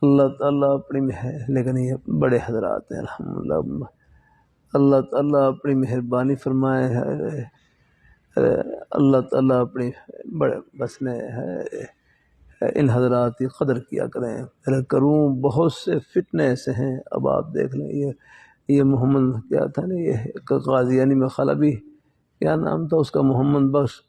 اللہ تعالیٰ اپنی میں ہے، لیکن یہ بڑے حضرات ہیں الحمدللہ، اللہ تعالیٰ اپنی مہربانی فرمائے ہے، اللہ تعالیٰ اپنی بڑے بس نے ہے ان حضرات کی قدر کیا کریں۔ پھر کروں بہت سے فتنے ایسے ہیں، اب آپ دیکھ لیں، یہ محمد کیا تھا نا، یہ قادیانی میں خلبی، کیا نام تھا اس کا، محمد بخش،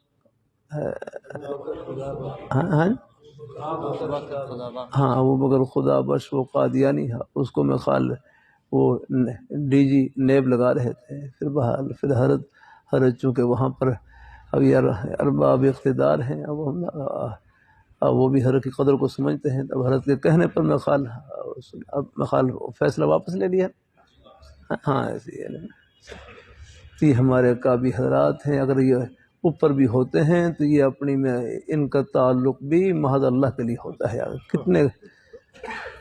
ہاں ابوبکر خدا بخش، وہ قادیانی، اس کو میں وہ ڈی جی نیب لگا رہے تھے۔ پھر بہرحال پھر حضرت چونکہ وہاں پر اب یار ارباب اقتدار ہیں، اب وہ بھی حضرت کی قدر کو سمجھتے ہیں، اب حضرت کے کہنے پر میں فیصلہ واپس لے لیا۔ ہاں ایسے یہ ہمارے کابی حضرات ہیں، اگر یہ اوپر بھی ہوتے ہیں تو یہ اپنی میں ان کا تعلق بھی محض اللہ کے لیے ہوتا ہے۔ کتنے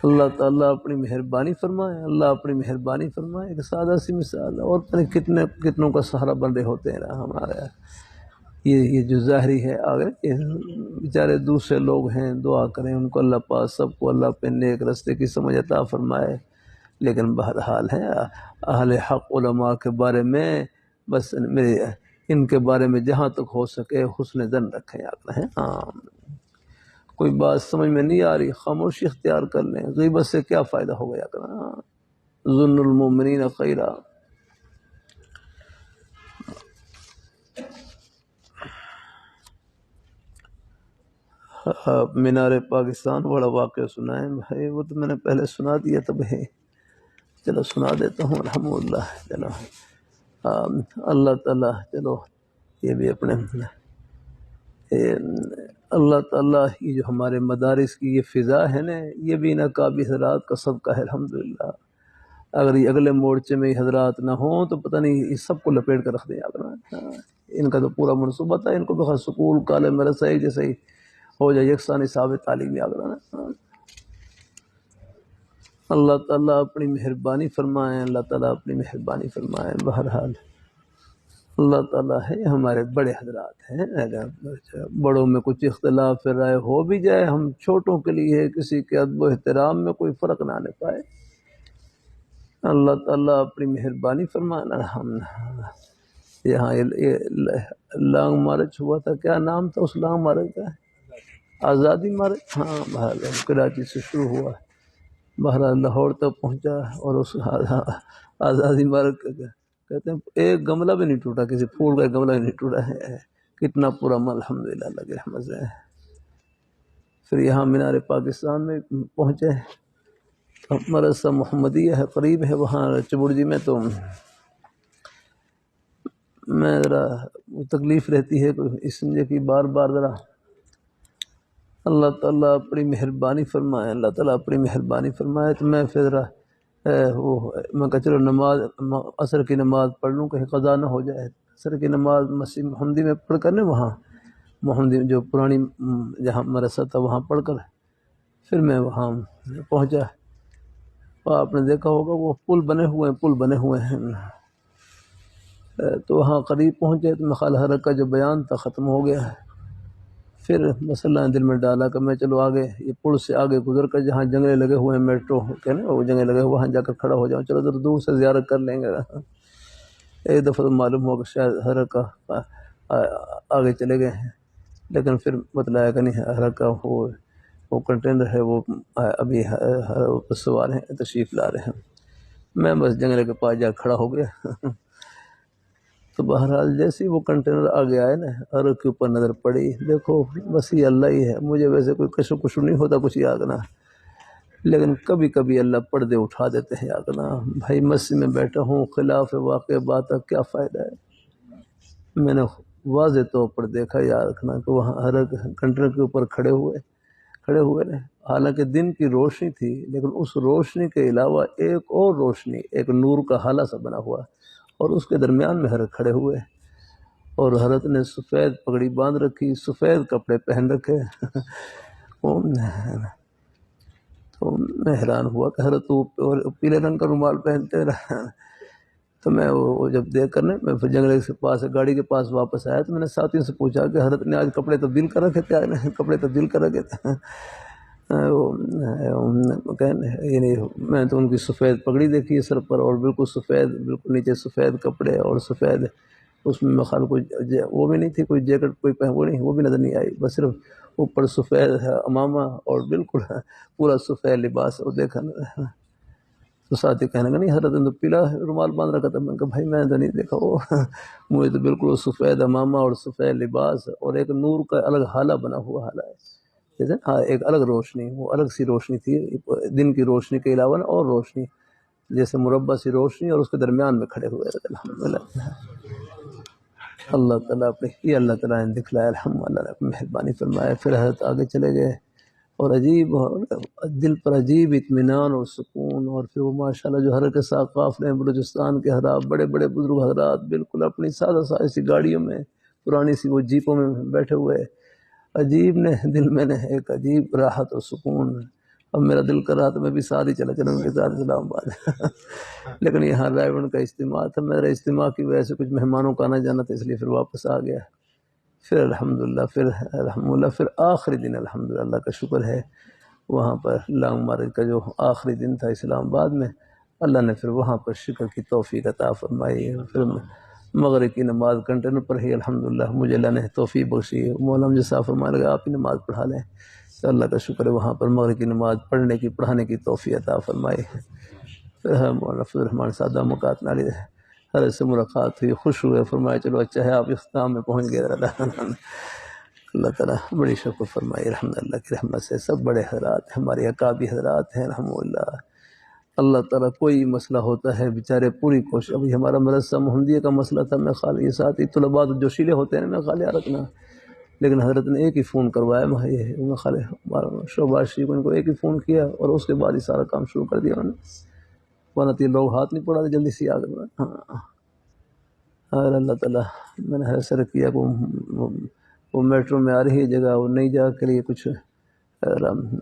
اللہ تعالیٰ اپنی مہربانی فرمائے، اللہ اپنی مہربانی فرمائے، ایک سادہ سی مثال ہے، اور کتنوں کا سہارا بن رہے ہوتے ہیں ہمارے یہ جو ظاہری ہے، آگے بیچارے دوسرے لوگ ہیں، دعا کریں ان کو اللہ پاک سب کو اللہ پہ نیک رستے کی سمجھ عطا فرمائے۔ لیکن بہرحال ہے اہل حق علماء کے بارے میں بس ان کے بارے میں جہاں تک ہو سکے حسن ظن رکھیں آپ ہیں۔ کوئی بات سمجھ میں نہیں آ رہی، خاموشی اختیار کر لیں، غیبت سے کیا فائدہ ہو گیا کرنا، ظن المؤمنین خیرا۔ مینار پاکستان بڑا واقعہ سنائیں بھائی، وہ تو میں نے پہلے سنا دیا تھا بھائی، چلو سنا دیتا ہوں الحمدللہ۔ چلو اللہ تعالیٰ، چلو یہ بھی اپنے اللہ تعالیٰ یہ جو ہمارے مدارس کی یہ فضا ہے نا، یہ بھی ناقابل حضرات کا صدقہ ہے الحمدللہ۔ اگر یہ اگلے مورچے میں یہ حضرات نہ ہوں تو پتہ نہیں یہ سب کو لپیٹ کر رکھ دیں آپ، ان کا تو پورا منصوبہ تھا، ان کو بخیر سکول کالج مدرسہ ایک جیسے ہی ہو جائے، یکساں نصاب تعلیمی آگرہ۔ اللہ تعالیٰ اپنی مہربانی فرمائیں، اللہ تعالیٰ اپنی مہربانی فرمائیں۔ بہرحال اللہ تعالیٰ ہے، ہمارے بڑے حضرات ہیں، بڑوں میں کچھ اختلاف رائے ہو بھی جائے، ہم چھوٹوں کے لیے کسی کے ادب و احترام میں کوئی فرق نہ آنے پائے۔ اللہ تعالیٰ اپنی مہربانی فرمانا۔ ہم یہاں لانگ مارچ ہوا تھا، کیا نام تھا اس لانگ مارچ کا؟ آزادی مارچ، ہاں بہرحال کراچی سے شروع ہوا، بہرحال لاہور تک پہنچا اور اس آزادی مارگ کہتے ہیں ایک گملہ بھی نہیں ٹوٹا، کسی پھول کا ایک گملہ بھی نہیں ٹوٹا ہے، کتنا پورا الحمدللہ اللہ کی رحمت سے۔ پھر یہاں مینار پاکستان میں پہنچے، مدرسہ محمدیہ ہے قریب ہے وہاں چبڑجی میں، تو میں ذرا تکلیف رہتی ہے اس لیے کہ بار بار ذرا اللہ تعالیٰ اپنی مہربانی فرمائے، اللہ تعالیٰ اپنی مہربانی فرمائے، تو میں پھر ذرا میں کہا چلو نماز عصر کی نماز پڑھ لوں کہیں قضا نہ ہو جائے۔ عصر کی نماز مسجد محمدی میں پڑھ کر نا، وہاں محمدی جو پرانی جہاں مدرسہ تھا وہاں پڑھ کر پھر میں وہاں پہنچا۔ آپ نے دیکھا ہوگا وہ پل بنے ہوئے ہیں، تو وہاں قریب پہنچے تو میرا حضرت کا جو بیان تھا ختم ہو گیا۔ پھر بس اللہ نے دل میں ڈالا کہ میں چلو آگے یہ پل سے آگے گزر کر جہاں جنگلے لگے ہوئے ہیں میٹرو کے نا، وہ جنگلے لگے ہوئے وہاں جا کر کھڑا ہو جاؤں، چلو ذرا دور سے زیارت کر لیں گے۔ ایک دفعہ تو معلوم ہوا کہ شاید حضرت کا آگے چلے گئے ہیں، لیکن پھر بتلایا کہ نہیں، حضرت کا وہ کنٹینر ہے وہ ابھی سوار ہیں، تشریف لا رہے ہیں۔ میں بس جنگلے کے پاس جا کھڑا ہو گیا۔ تو بہرحال جیسے وہ کنٹینر آگے آئے نا، حضرت کے اوپر نظر پڑی، دیکھو بس یہ اللہ ہی ہے، مجھے ویسے کوئی کشو نہیں ہوتا کچھ یاگنا، لیکن کبھی کبھی اللہ پردے اٹھا دیتے ہیں یاگنا۔ بھائی مسجد میں بیٹھا ہوں، خلاف واقع بات کا کیا فائدہ ہے؟ میں نے واضح طور پر دیکھا، یاد رکھنا کہ وہاں حضرت کنٹینر کے اوپر کھڑے ہوئے نا، حالانکہ دن کی روشنی تھی، لیکن اس روشنی کے علاوہ ایک اور روشنی، ایک نور کا حالہ سا بنا ہوا، اور اس کے درمیان میں حضرت کھڑے ہوئے، اور حضرت نے سفید پگڑی باندھ رکھی، سفید کپڑے پہن رکھے۔ تو میں حیران ہوا کہ حضرت پیلے رنگ کا رومال پہنتے رہا۔ تو میں وہ جب دیکھ کر نا، میں جنگلے کے پاس گاڑی کے پاس واپس آیا تو میں نے ساتھیوں سے پوچھا کہ حضرت نے آج کپڑے تبدیل کر رکھے تھے، کپڑے تبدیل کر رکھے تھے؟ یعنی میں تو ان کی سفید پگڑی دیکھی ہے سر پر، اور بالکل سفید، بالکل نیچے سفید کپڑے اور سفید، اس میں مخال کوئی وہ بھی نہیں تھی، کوئی جیکٹ کوئی وہ نہیں، وہ بھی نظر نہیں آئی، بس صرف اوپر سفید امامہ اور بالکل پورا سفید لباس۔ اور دیکھا نا تو ساتھی کہنے لگا نہیں حضرت نے تو پیلا رومال باندھ رکھا تھا۔ میں نے کہا بھائی میں تو نہیں دیکھا، وہ مجھے تو بالکل وہ سفید امامہ اور سفید لباس اور ایک نور کا الگ حالہ بنا ہوا حالہ ہے، جیسے ہاں ایک الگ روشنی، وہ الگ سی روشنی تھی دن کی روشنی کے علاوہ نا، اور روشنی جیسے مربع سی روشنی، اور اس کے درمیان میں کھڑے ہوئے۔ الحمدللہ اللہ تعالیٰ یہ اللہ تعالیٰ نے دکھلایا، الحمدللہ نے اپنی مہربانی فرمایا۔ پھر حضرت آگے چلے گئے، اور عجیب دل پر عجیب اطمینان اور سکون، اور پھر وہ ماشاءاللہ جو حضرت کے ساتھ قافلے بلوچستان کے حضرات، بڑے بڑے بزرگ حضرات بالکل اپنی سادہ سی گاڑیوں میں، پرانی سی وہ جیپوں میں بیٹھے ہوئے، عجیب نے دل میں نے ایک عجیب راحت اور سکون۔ اب میرا دل کر رہا تھا میں بھی ساتھ ہی چلا ان کے ساتھ اسلام آباد، لیکن یہاں رائے بند کا اجتماع تھا، میرا اجتماع کی وجہ سے کچھ مہمانوں کا آنا جانا تھا، اس لیے پھر واپس آ گیا۔ پھر الحمدللہ پھر آخری دن الحمدللہ اللہ کا شکر ہے، وہاں پر لانگ مارچ کا جو آخری دن تھا اسلام آباد میں، اللہ نے پھر وہاں پر شکر کی توفیق عطا فرمائی۔ پھر مغرب کی نماز کنٹینر پر ہی الحمدللہ مجھے اللہ نے توفیق بخشی، مولانا جی صاحب فرمانے لگا آپ ہی نماز پڑھا لیں، تو اللہ کا شکر ہے وہاں پر مغرب کی نماز پڑھانے کی توفیق عطا فرمائی۔ پھر مولانا فضل الرحمان سادہ مکات نالی حضرت سے ملاقات ہوئی، خوش ہوئے، فرمایا چلو اچھا ہے آپ اختتام میں پہنچ گئے۔ اللہ تعالیٰ بڑی شکر فرمائی، الحمدللہ کی رحمت سے سب بڑے حضرات ہیں، ہمارے اکابی حضرات ہیں الحمدللہ۔ اللہ تعالیٰ کوئی مسئلہ ہوتا ہے بیچارے پوری کوشش، ابھی ہمارا مدرسہ محمدیہ کا مسئلہ تھا، میں خالی ساتھی طلباء جوشیلے ہوتے ہیں میں خالی رکھنا، لیکن حضرت نے ایک ہی فون کروایا، میں خالی شعبہ شریف ان کو ایک ہی فون کیا، اور اس کے بعد ہی سارا کام شروع کر دیا انہوں نے، ورنہ تین لوگ ہاتھ نہیں پڑا تھا جلدی سے آ کر۔ ہاں اور اللہ تعالیٰ میں نے حیثر کیا کہ وہ میٹرو میں آ رہی ہے جگہ، وہ نئی جگہ کے لیے کچھ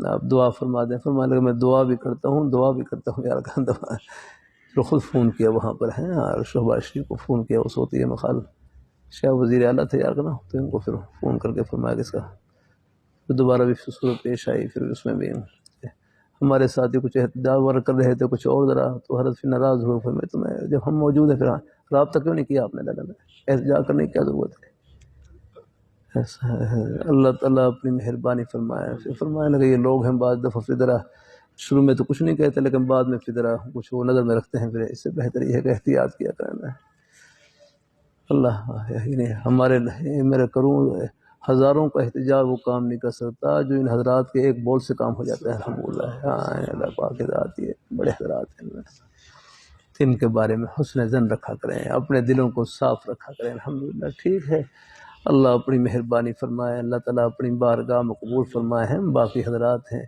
آپ دعا فرما دیں، فرمانے لگا میں دعا بھی کرتا ہوں یار کا دعا، تو خود فون کیا وہاں پر ہیں، اور شعبہ شریف کو فون کیا، اس ہوتی ہے مخال شاہ وزیر اعلیٰ تھے یار کا نا، تو ان کو پھر فون کر کے فرمایا کہ اس کا پھر دوبارہ بھی صورت پیش آئی، پھر اس میں بھی ہمارے ساتھی کچھ احتجاج کر رہے تھے، کچ اور ذرا، تو حضرت پھر ناراض ہوئے، پھر میں تمہیں جب ہم موجود ہیں پھر رابطہ کیوں نہیں کیا آپ نے؟ لگا احتجاج کرنے کی کیا ضرورت ہے؟ ایسا ہے اللہ تعالیٰ اپنی مہربانی فرمائے، پھر فرمانے لگے یہ لوگ ہیں بعض دفعہ پھر ذرا شروع میں تو کچھ نہیں کہتے لیکن بعد میں فطرہ کچھ وہ نظر میں رکھتے ہیں، پھر اس سے بہتر یہ ہے کہ احتیاط کیا کرنا ہے۔ اللہ ہمارے میرے کروں ہزاروں کا احتجاج وہ کام نہیں کر سکتا جو ان حضرات کے ایک بول سے کام ہو جاتا ہے الحمدللہ۔ ہاں اللہ پاک ذات یہ بڑے حضرات ہیں، ان کے بارے میں حسن ظن رکھا کریں، اپنے دلوں کو صاف رکھا کریں الحمدللہ۔ ٹھیک ہے، اللہ اپنی مہربانی فرمائے، اللہ تعالیٰ اپنی بارگاہ میں قبول فرمائے ہیں۔ باقی حضرات ہیں،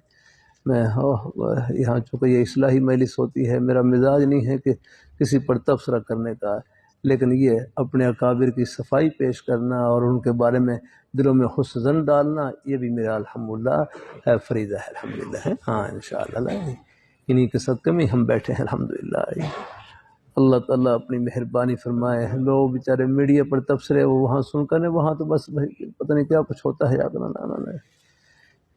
میں یہاں چونکہ یہ اصلاحی مجلس ہوتی ہے، میرا مزاج نہیں ہے کہ کسی پر تبصرہ کرنے کا، لیکن یہ اپنے اکابر کی صفائی پیش کرنا اور ان کے بارے میں دلوں میں حسن ظن ڈالنا، یہ بھی میرا الحمدللہ فریضہ ہے الحمدللہ ہے۔ ہاں انشاءاللہ انہی کے صدقے میں ہم بیٹھے ہیں الحمدللہ۔ اللہ تعالیٰ اپنی مہربانی فرمائے۔ لوگ بیچارے میڈیا پر تبصرے وہ وہاں سن کر وہاں تو بس پتہ نہیں کیا کچھ ہوتا ہے،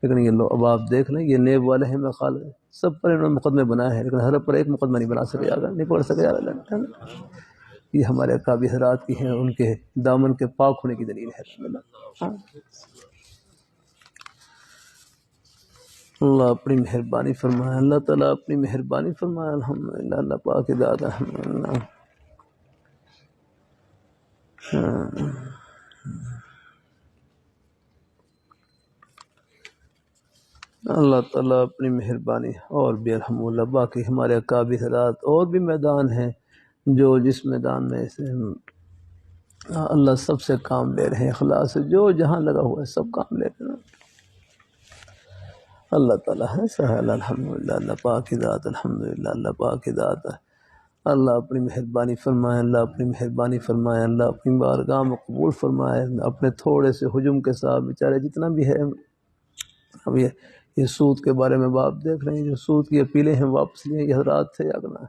لیکن یہ لو اب آپ دیکھ لیں، یہ نیب والے ہیں، میں خیال سب پر انہوں نے مقدمے بنائے ہیں لیکن ہر پر ایک مقدمہ نہیں بنا سکے، نہیں پڑھ سکے۔ یہ ہمارے اکابر حضرات کی ہیں، ان کے دامن کے پاک ہونے کی دلیل ہے۔ اللہ اپنی مہربانی فرمائے، اللہ تعالیٰ اپنی مہربانی فرمائے الحمدللہ۔ اللہ پاک ذات الحمدللہ۔ اللہ تعالیٰ اپنی مہربانی اور بھی الحمدللہ۔ باقی ہمارے اکابر حضرات اور بھی میدان ہیں جو جس میدان میں سے اللہ سب سے کام لے رہے ہیں، اخلاص سے جو جہاں لگا ہوا ہے سب کام لے رہے ہیں۔ اللہ تعالیٰ ہے سہل الحمدللہ۔ اللہ پاک ذات الحمدللہ۔ اللہ پاک ذات اللہ اپنی مہربانی فرمائے، اللہ اپنی مہربانی فرمائے، اللہ اپنی بارگاہ میں قبول فرمائے۔ اپنے تھوڑے سے ہجوم کے ساتھ بیچارے جتنا بھی ہے، اب یہ سود کے بارے میں آپ دیکھ رہے ہیں، جو سود کی اپیلیں ہیں واپس لیے یہ حضرات تھے اگنا،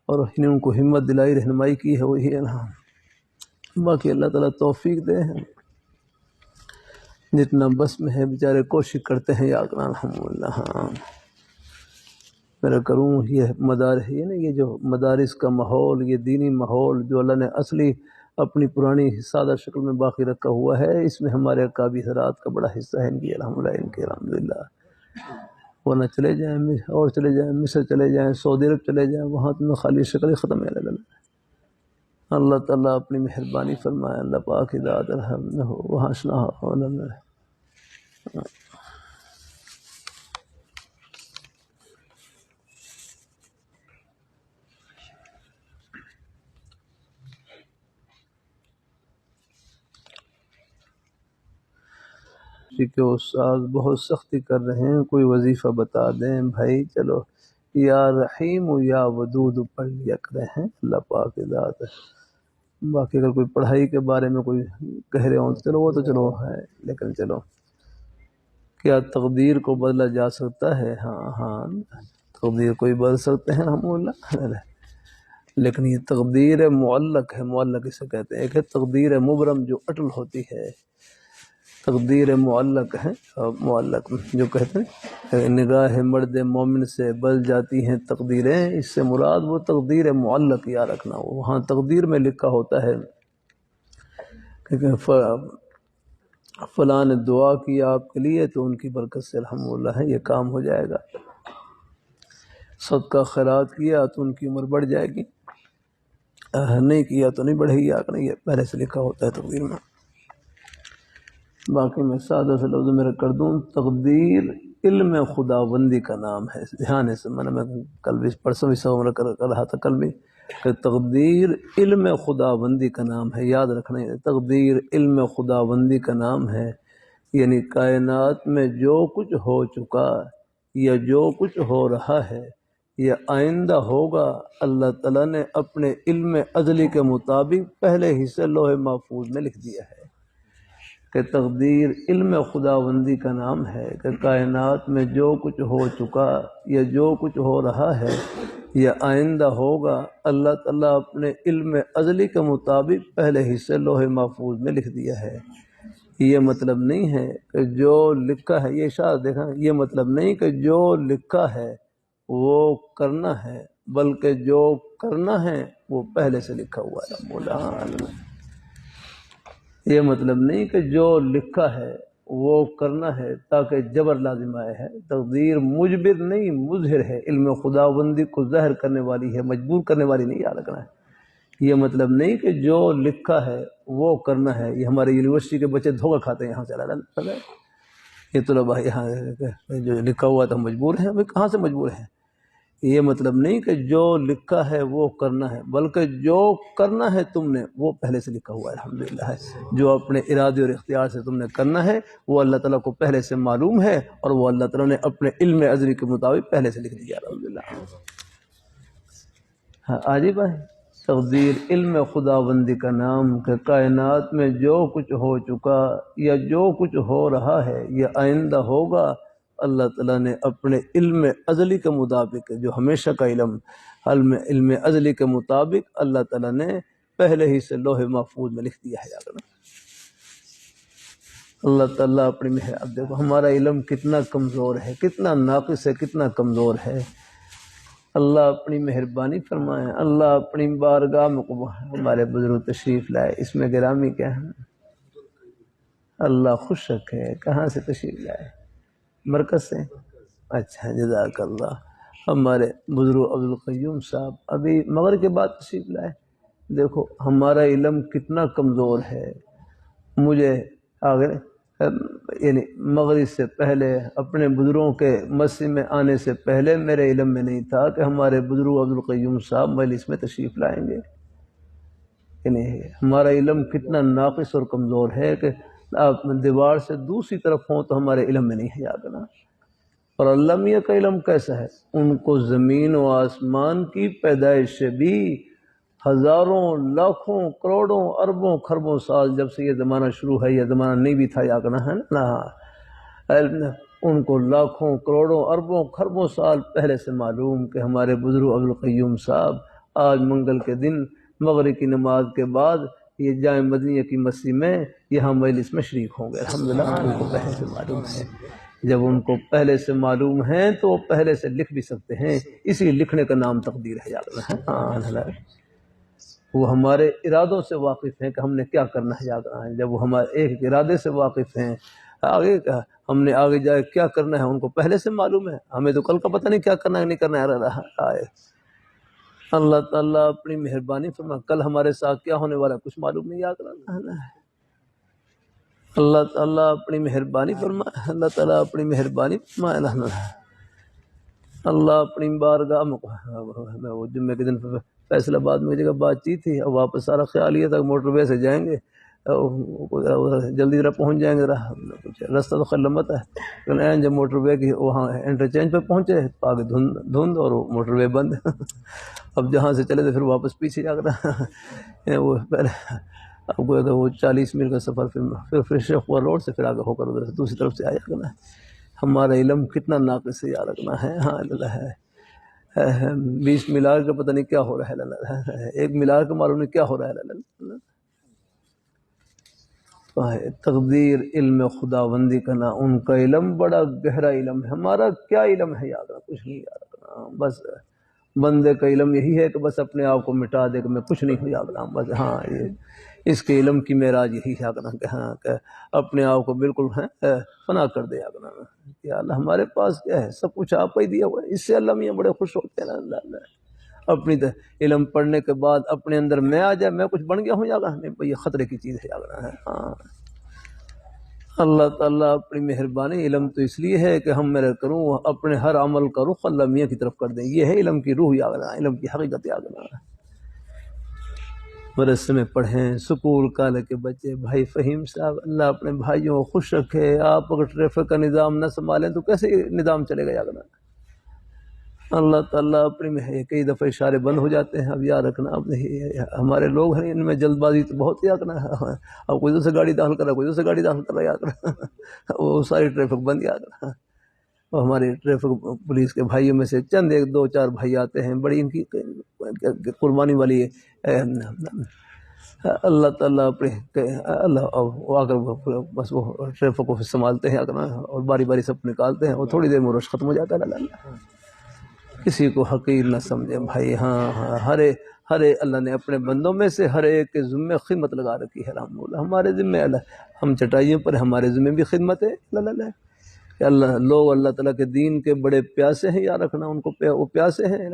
اور انہیں ان کو ہمت دلائی، رہنمائی کی ہے، وہی ہے نا۔ باقی اللہ تعالیٰ توفیق دے ہیں، جتنا بس میں ہے بیچارے کوشش کرتے ہیں یا اگنا الحمدللہ۔ ہاں میرا کروں یہ مدارس، یہ نا یہ جو مدارس کا ماحول، یہ دینی ماحول جو اللہ نے اصلی اپنی پرانی سادہ شکل میں باقی رکھا ہوا ہے، اس میں ہمارے اکابر حضرات کا بڑا حصہ ہے، ان کی الحمدللہ، ان کے الحمدللہ۔ ورنہ چلے جائیں اور چلے جائیں مصر چلے جائیں، سعودی عرب چلے جائیں، وہاں تو میں خالی شکل ہی ختم ہے۔ اللہ تعالیٰ اپنی مہربانی فرمائے، اللہ پاک ذات الحمد وہاں کہ استاد بہت سختی کر رہے ہیں، کوئی وظیفہ بتا دیں بھائی۔ چلو یا رحیم یا ودود پڑھ لیا کرے ہیں، اللہ پاک ذات ہے۔ باقی اگر کوئی پڑھائی کے بارے میں کوئی کہہ رہے ہوں تو چلو وہ تو چلو ہے، لیکن چلو کیا تقدیر کو بدلا جا سکتا ہے؟ ہاں تقدیر کوئی بدل سکتے ہیں الحمدللہ، لیکن یہ تقدیر معلق ہے۔ معلق اسے کہتے ہیں، ایک ہے تقدیر مبرم جو اٹل ہوتی ہے، تقدیر معلق ہے، معلق جو کہتے ہیں نگاہ مرد مومن سے بل جاتی ہیں تقدیریں، اس سے مراد وہ تقدیر معلق یا رکھنا، وہاں تقدیر میں لکھا ہوتا ہے کہ فلاں نے دعا کی آپ کے لیے تو ان کی برکت سے الحمدللہ ہے یہ کام ہو جائے گا، صدقہ خیرات کیا تو ان کی عمر بڑھ جائے گی، نہیں کیا تو نہیں بڑھے گی، یہ پہلے سے لکھا ہوتا ہے تقدیر میں۔ باقی میں سادہ سے لفظ میرا کر دوں، تقدیر علم خداوندی کا نام ہے۔ دھیان سے میں کل بھی پرسوں بھی سو کر رہا تھا، کل بھی کہ تقدیر علم خداوندی کا نام ہے، یاد رکھنا ہے، تقدیر علم خداوندی کا نام ہے، یعنی کائنات میں جو کچھ ہو چکا یا جو کچھ ہو رہا ہے یا آئندہ ہوگا، اللہ تعالیٰ نے اپنے علم ازلی کے مطابق پہلے ہی سے لوح محفوظ میں لکھ دیا ہے کہ تقدیر علم خداوندی کا نام ہے، کہ کائنات میں جو کچھ ہو چکا یا جو کچھ ہو رہا ہے یا آئندہ ہوگا، اللہ تعالیٰ اپنے علم ازلی کے مطابق پہلے ہی سے لوح محفوظ میں لکھ دیا ہے۔ یہ مطلب نہیں ہے کہ جو لکھا ہے، یہ اشارہ دیکھا، یہ مطلب نہیں کہ جو لکھا ہے وہ کرنا ہے، بلکہ جو کرنا ہے وہ پہلے سے لکھا ہوا ہے۔ یہ مطلب نہیں کہ جو لکھا ہے وہ کرنا ہے تاکہ جبر لازم آئے ہے، تقدیر مجبر نہیں مظہر ہے، علم خداوندی کو ظاہر کرنے والی ہے، مجبور کرنے والی نہیں، یاد رکھنا ہے۔ یہ مطلب نہیں کہ جو لکھا ہے وہ کرنا ہے۔ یہ ہمارے یونیورسٹی کے بچے دھوکہ کھاتے ہیں یہاں سے، یہ طلبا یہاں جو لکھا ہوا تھا مجبور ہیں، ابھی کہاں سے مجبور ہیں؟ یہ مطلب نہیں کہ جو لکھا ہے وہ کرنا ہے، بلکہ جو کرنا ہے تم نے وہ پہلے سے لکھا ہوا ہے، الحمدللہ ہے۔ جو اپنے ارادے اور اختیار سے تم نے کرنا ہے وہ اللہ تعالیٰ کو پہلے سے معلوم ہے، اور وہ اللہ تعالیٰ نے اپنے علم ازلی کے مطابق پہلے سے لکھ دیا، الحمدللہ۔ ہاں عجیب ہے، تقدیر علم خداوندی کا نام کہ کائنات میں جو کچھ ہو چکا یا جو کچھ ہو رہا ہے یا آئندہ ہوگا، اللہ تعالیٰ نے اپنے علم ازلی کے مطابق، جو ہمیشہ کا علم ازلی کے مطابق اللہ تعالیٰ نے پہلے ہی سے لوح محفوظ میں لکھ دیا ہے، یاد رکھنا۔ اللہ تعالیٰ اپنی اب دیکھو ہمارا علم کتنا کمزور ہے، کتنا ناقص ہے، کتنا کمزور ہے۔ اللہ اپنی مہربانی فرمائے، اللہ اپنی بارگاہ میں ہمارے بزرگ تشریف لائے، اس میں گرامی کیا ہے؟ اللہ خوش رکھے۔ کہاں سے تشریف لائے؟ مرکز سے؟ اچھا، جزاک اللہ۔ ہمارے بزرگ عبدالقیوم صاحب ابھی مغرب کے بعد تشریف لائے۔ دیکھو ہمارا علم کتنا کمزور ہے۔ مجھے آگے یعنی مغرب سے پہلے اپنے بزرگوں کے مسجد میں آنے سے پہلے میرے علم میں نہیں تھا کہ ہمارے بزرگ عبدالقیوم صاحب مجلس میں تشریف لائیں گے۔ یعنی ہمارا علم کتنا ناقص اور کمزور ہے کہ آپ دیوار سے دوسری طرف ہوں تو ہمارے علم میں نہیں ہے، یاد رکھنا۔ اور اللہ میاں کا علم کیسا ہے؟ ان کو زمین و آسمان کی پیدائش سے بھی ہزاروں، لاکھوں، کروڑوں، اربوں، خربوں سال جب سے یہ زمانہ شروع ہے، یہ زمانہ نہیں بھی تھا، یا کرنا ہے نا، ان کو لاکھوں، کروڑوں، اربوں، خربوں سال پہلے سے معلوم کہ ہمارے بزرگ عبدالقیوم صاحب آج منگل کے دن مغرب کی نماز کے بعد یہ جامع مدنیہ کی مسجد میں یہاں مجلس میں شریک ہوں گے، الحمدللہ۔ ان کو پہلے سے معلوم ہے۔ جب ان کو پہلے سے معلوم ہے تو وہ پہلے سے لکھ بھی سکتے ہیں، اسی لکھنے کا نام تقدیر ہے، یاد رکھنا۔ وہ ہمارے ارادوں سے واقف ہیں کہ ہم نے کیا کرنا ہے، یاد رکھنا۔ جب وہ ہمارے ایک ارادے سے واقف ہیں، آگے ہم نے آگے جائے کیا کرنا ہے ان کو پہلے سے معلوم ہے، ہمیں تو کل کا پتہ نہیں کیا کرنا ہے نہیں کرنا ہے۔ اللہ تعالیٰ اپنی مہربانی فرما، کل ہمارے ساتھ کیا ہونے والا کچھ معلوم نہیں، یاد رکھنا۔ اللہ تعالیٰ اپنی مہربانی فرما، اللہ تعالیٰ اپنی مہربانی فرما، اللہ اپنی بارگاہ میں۔ وہ جمعے کے دن فیصل آباد میں جگہ بات چیت تھی، اور واپس سارا خیال یہ تھا کہ موٹر وے سے جائیں گے، جلدی ذرا پہنچ جائیں گے، کچھ راستہ تو خیر لمبا ہے، لیکن جب موٹر وے کی وہاں انٹرچینج پہ پہنچے تو آگے دھند اور وہ موٹر وے بند۔ اب جہاں سے چلے تو پھر واپس پیچھے جا کر وہ پہلے اب گویا کہ وہ 40 میل کا سفر، پھر شیخ پور روڈ سے پھر آگے ہو کر ادھر سے دوسری طرف سے آیا کرنا ہے۔ ہمارا علم کتنا ناقص ہے، یاد رکھنا ہے۔ ہاں اللہ ہے 20 ملار کا پتہ نہیں کیا ہو رہا ہے، ایک ملار کا معلوم نہیں کیا ہو رہا ہے۔ تقدیر علم خداوندی کا نا، ان کا علم بڑا گہرا علم ہے، ہمارا کیا علم ہے، یاد رکھنا کچھ نہیں، یاد رکھنا۔ بس بندے کا علم یہی ہے کہ بس اپنے آپ کو مٹا دے کہ میں کچھ نہیں ہوں، یاد رکھنا بس۔ ہاں یہ اس کے علم کی معراج یہی ہے کہ ہاں کہ اپنے آپ کو بالکل فنا کر دے، یاد رکھنا کہ اللہ ہمارے پاس کیا ہے، سب کچھ آپ ہی دیا ہوا ہے، اس سے اللہ میاں بڑے خوش ہوتے ہیں۔ اللہ اپنی علم پڑھنے کے بعد اپنے اندر میں آ جائے میں کچھ بن گیا ہوں، یاد رکھنا یہ خطرے کی چیز ہے، یاد رکھنا ہے۔ ہاں اللہ تعالیٰ اپنی مہربانی، علم تو اس لیے ہے کہ ہم میرے کروں اپنے ہر عمل کا رخ اللہ میاں کی طرف کر دیں، یہ ہے علم کی روح، یاد رکھنا، علم کی حقیقت، یاد رکھنا۔ مدرسے میں پڑھیں، سکول کالج کے بچے، بھائی فہیم صاحب اللہ اپنے بھائیوں کو خوش رکھے۔ آپ اگر ٹریفک کا نظام نہ سنبھالیں تو کیسے نظام چلے گا، یاد رکھنا۔ اللہ تعالیٰ اپنی کئی دفعہ اشارے بند ہو جاتے ہیں، اب یاد رکھنا، اب ہمارے لوگ ہیں ان میں جلد بازی تو بہت، یاد رکھنا۔ اب کوئی دوسرے گاڑی داخل کر رہا ہے، کوئی دوسرے گاڑی داخل کر رہا ہے، یاد رکھنا وہ ساری ٹریفک بند، یاد رکھنا۔ اور ہمارے ٹریفک پولیس کے بھائیوں میں سے چند ایک دو چار بھائی آتے ہیں، بڑی ان کی قربانی والی ہے۔ اللہ تعالیٰ اپنے اللہ آ کر بس وہ ٹریفک کو سنبھالتے ہیں، اور باری باری سب نکالتے ہیں، اور تھوڑی دیر میں رش ختم ہو جاتا ہے۔ اللہ کسی کو حقیر نہ سمجھے بھائی. ہاں ہر اللہ نے اپنے بندوں میں سے ہر ایک کے ذمے خدمت لگا رکھی ہے. الحمدللہ ہمارے ذمے اللہ، ہم چٹائیوں پر ہمارے ذمے بھی خدمت ہے. اللہ کہ اللہ لوگ اللہ تعالیٰ کے دین کے بڑے پیاسے ہیں، یا رکھنا ان کو وہ پیاسے ہیں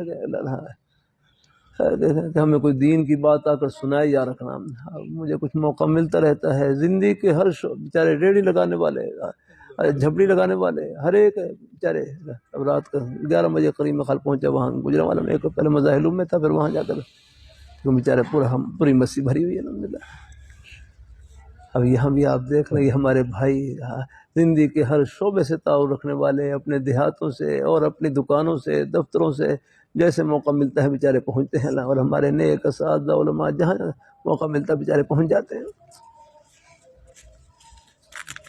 کہ ہمیں کوئی دین کی بات آ کر سنائے، یا رکھنا. مجھے کچھ موقع ملتا رہتا ہے زندگی کے ہر بیچارے ریڑھی لگانے والے، جھپڑی لگانے والے، ہر ایک بیچارے. اب رات کا 11 بجے قریب میں خال پہنچا، وہاں گجرا والا میں پہلے مظاہر میں تھا، پھر وہاں جا کر بیچارے پوری مسجد بھری ہوئی ہے الحمدللہ. اب یہاں بھی آپ دیکھ رہے ہیں ہمارے بھائی زندگی کے ہر شعبے سے تعاون رکھنے والے، اپنے دیہاتوں سے اور اپنی دکانوں سے، دفتروں سے جیسے موقع ملتا ہے بیچارے پہنچتے ہیں. اور ہمارے نیک اساتذہ علماء جہاں موقع ملتا ہے بیچارے پہنچ جاتے ہیں.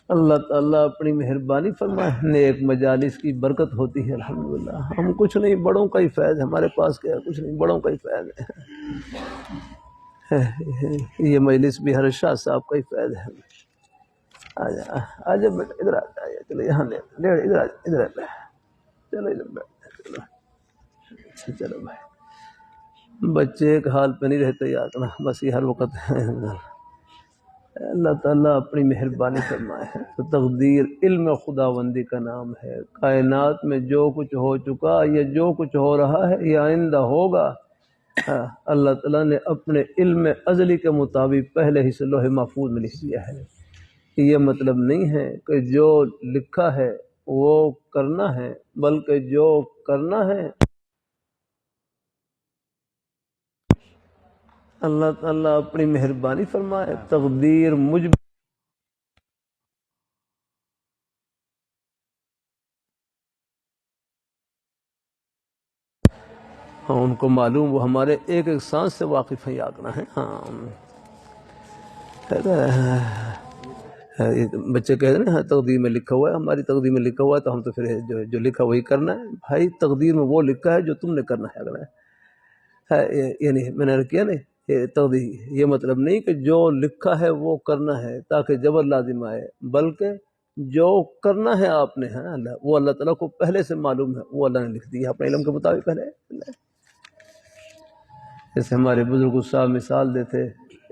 اللہ تعالیٰ اپنی مہربانی فرمائے، نیک مجالس کی برکت ہوتی ہے الحمدللہ. ہم کچھ نہیں، بڑوں کا ہی فیض ہے ہمارے پاس، کیا کچھ نہیں، بڑوں کا ہی فیض ہے. یہ مجلس بھی ہر شاہ صاحب کا ہی فیض ہے. آجا بیٹا ادھر آتا ہے، چلو یہاں ادھر ادھر آتا ہے، چلو ادھر بیٹھ. چلو بھائی، بچے ایک حال پہ نہیں رہتے یاد نا، بس یہ ہر وقت ہے. اللہ تعالیٰ اپنی مہربانی فرمائے ہے. تو تقدیر علم خداوندی کا نام ہے. کائنات میں جو کچھ ہو چکا یا جو کچھ ہو رہا ہے یا آئندہ ہوگا، اللہ تعالیٰ نے اپنے علم ازلی کے مطابق پہلے ہی سے لوح محفوظ میں لکھ دیا ہے. یہ مطلب نہیں ہے کہ جو لکھا ہے وہ کرنا ہے، بلکہ جو کرنا ہے اللہ تعالیٰ اپنی مہربانی فرمائے. تقدیر مجھ ان کو معلوم، وہ ہمارے ایک ایک سانس سے واقف ہیں، یاد نہ ہے. بچے کہتے ہیں نا تقدیر میں لکھا ہوا ہے، ہماری تقدیر میں لکھا ہوا ہے تو ہم تو پھر جو لکھا وہی کرنا ہے. بھائی تقدیر میں وہ لکھا ہے جو تم نے کرنا ہے. اگر یعنی میں نے کیا نہیں تقدیر، یہ مطلب نہیں کہ جو لکھا ہے وہ کرنا ہے تاکہ جبر لازم آئے، بلکہ جو کرنا ہے آپ نے وہ اللہ تعالیٰ کو پہلے سے معلوم ہے، وہ اللہ نے لکھ دیا اپنے علم کے مطابق پہلے. جیسے ہمارے بزرگ صاحب مثال دیتے،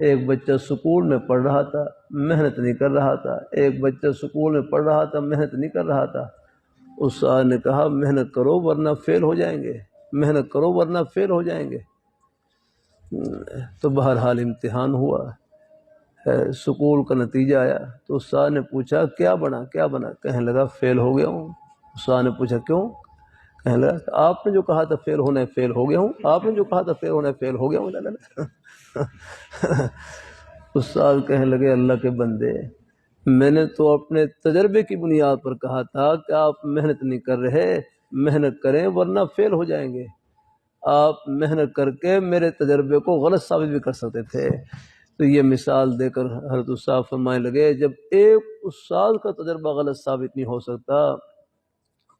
ایک بچہ سکول میں پڑھ رہا تھا، محنت نہیں کر رہا تھا. ایک بچہ سکول میں پڑھ رہا تھا، محنت نہیں کر رہا تھا. استاد نے کہا محنت کرو ورنہ فیل ہو جائیں گے، محنت کرو ورنہ فیل ہو جائیں گے. تو بہرحال امتحان ہوا، سکول کا نتیجہ آیا تو استاد نے پوچھا کیا بنا، کیا بنا؟ کہنے لگا فیل ہو گیا ہوں. استاد نے پوچھا کیوں؟ کہنے لگا آپ نے جو کہا تھا فیل ہونا ہے فیل ہو گیا ہوں، آپ نے جو کہا تھا فیل ہونا ہے فیل ہو گیا ہوں. استاد کہنے لگے اللہ کے بندے، میں نے تو اپنے تجربے کی بنیاد پر کہا تھا کہ آپ محنت نہیں کر رہے، محنت کریں ورنہ فیل ہو جائیں گے. آپ محنت کر کے میرے تجربے کو غلط ثابت بھی کر سکتے تھے. تو یہ مثال دے کر حضرت استاد فرمانے لگے جب ایک استاد کا تجربہ غلط ثابت نہیں ہو سکتا،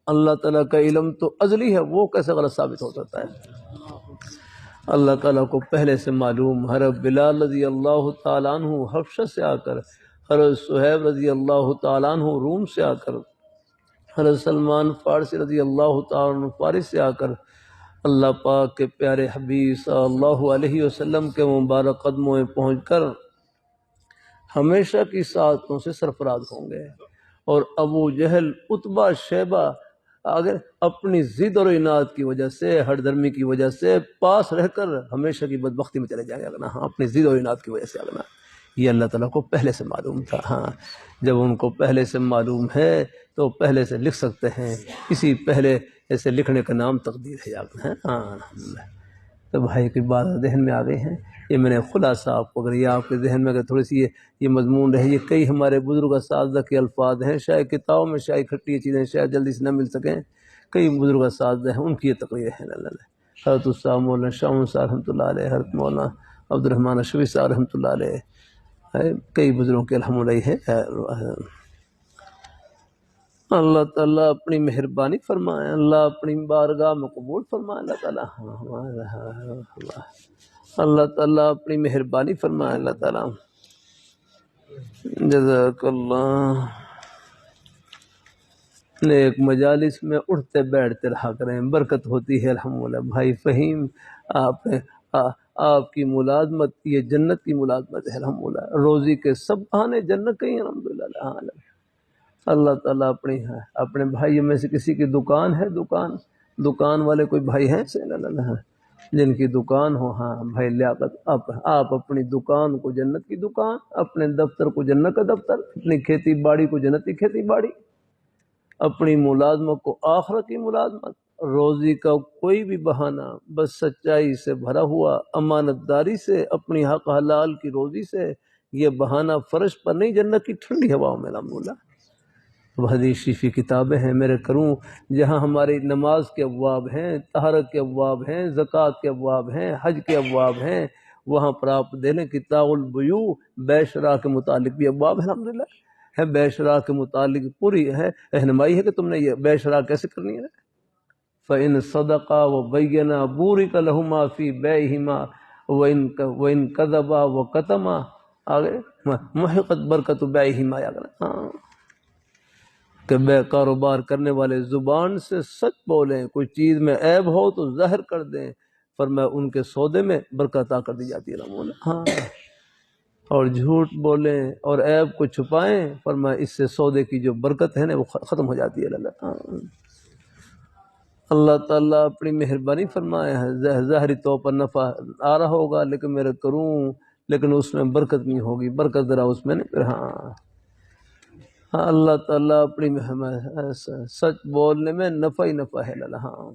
اللہ تعالیٰ کا علم تو ازلی ہے، وہ کیسے غلط ثابت ہو سکتا ہے؟ اللہ تعالیٰ کو پہلے سے معلوم. حضرت بلال رضی اللہ تعالیٰ عنہ حبشہ سے آ کر، حضرت صہیب رضی اللہ تعالیٰ عنہ روم سے آ کر، حضرت سلمان فارسی رضی اللہ تعالیٰ عنہ فارس سے آ کر اللہ پاک کے پیارے حبیب صلی اللہ علیہ وسلم کے مبارک قدموں میں پہنچ کر ہمیشہ کی سعادتوں سے سرفراز ہوں گے. اور ابو جہل، عتبہ، شیبہ اگر اپنی ضد اور عناد کی وجہ سے، ہٹ درمی کی وجہ سے پاس رہ کر ہمیشہ کی بدبختی میں چلے جائیں گے. اپنی ضد اور عناد کی وجہ سے یہ اللہ تعالیٰ کو پہلے سے معلوم تھا. جب ان کو پہلے سے معلوم ہے تو پہلے سے لکھ سکتے ہیں. اسی پہلے ایسے لکھنے کا نام تقدیر ہے. تو بھائی کی بات ذہن میں آ گئی ہیں. یہ میں نے خلاصہ آپ کو، اگر یہ آپ کے ذہن میں اگر تھوڑی سی یہ مضمون رہے، یہ کئی ہمارے بزرگ اساتذہ کے الفاظ ہیں، شاید کتابوں میں شاید کھٹی چیزیں شاید جلدی سے نہ مل سکیں. کئی بزرگ اساتذہ ہیں، ان کی یہ تقریر ہے. حضرت استاد مولانا شاہ صاحب رحمۃ اللہ علیہ، حضرت مولانا عبد الرحمٰن اشوی صاحب رحمۃ اللہ علیہ، کئی بزرگوں کے الحمدللہ ہے. اللہ تعالیٰ اپنی مہربانی فرمائے، اللہ اپنی بارگاہ میں قبول فرمائے. اللہ تعالیٰ اپنی مہربانی فرمائے. اللہ تعالیٰ جزاک اللہ. نیک مجالس میں اٹھتے بیٹھتے رہا کریں، برکت ہوتی ہے الحمدللہ۔ بھائی فہیم، آپ آپ کی ملازمت یہ جنت کی ملازمت ہے الحمدللہ، روزی کے سب بہانے جنت کے ہی الحمدللہ۔ اللہ تعالیٰ اپنے بھائی میں سے کسی کی دکان ہے، دکان والے کوئی بھائی ہیں سے اللہ جن کی دکان ہو، ہاں بھائی لیاقت، آپ اپنی دکان کو جنت کی دکان، اپنے دفتر کو جنت کا دفتر، اپنی کھیتی باڑی کو جنت کی کھیتی باڑی، اپنی ملازمت کو آخرت کی ملازمت۔ روزی کا کوئی بھی بہانہ بس سچائی سے بھرا ہوا، امانت داری سے، اپنی حق حلال کی روزی سے، یہ بہانہ فرش پر نہیں، جنت کی ٹھنڈی ہواؤں میں الحمدللہ۔ اب حدیث شریفی کتابیں ہیں میرے کروں، جہاں ہماری نماز کے ابواب ہیں، طہارت کے ابواب ہیں، زکوٰۃ کے ابواب ہیں، حج کے ابواب ہیں، وہاں پر آپ دے لیں کتاب البیوع، بے شرا کے متعلق بھی ابواب ہیں الحمدللہ، ہے بے شرا کے متعلق پوری ہے رہنمائی ہے کہ تم نے یہ بے شرا کیسے کرنی ہے۔ فَإِن صَدَقَا وَبَيَّنَا بُورِكَ لَهُمَا فِي بَيْعِهِمَا وَإِن كَذَبَا وَكَتَمَا، آگے محقت برکت بَيْعِهِمَا، ہاں کہ بے کاروبار کرنے والے زبان سے سچ بولیں، کوئی چیز میں عیب ہو تو ظاہر کر دیں، فرمایا ان کے سودے میں برکت عطا کر دی جاتی ہے، ہاں، اور جھوٹ بولیں اور عیب کو چھپائیں، فرمایا اس سے سودے کی جو برکت ہے نا وہ ختم ہو جاتی ہے۔ اللہ تعالیٰ اپنی مہربانی فرمائے ہے، ظاہری طور پر نفع آ رہا ہوگا لیکن میرے کروں، لیکن اس میں برکت نہیں ہوگی، برکت ذرا اس میں نہیں، ہاں اللہ تعالیٰ اپنی سچ بولنے میں نفع ہی نفع ہے، ہاں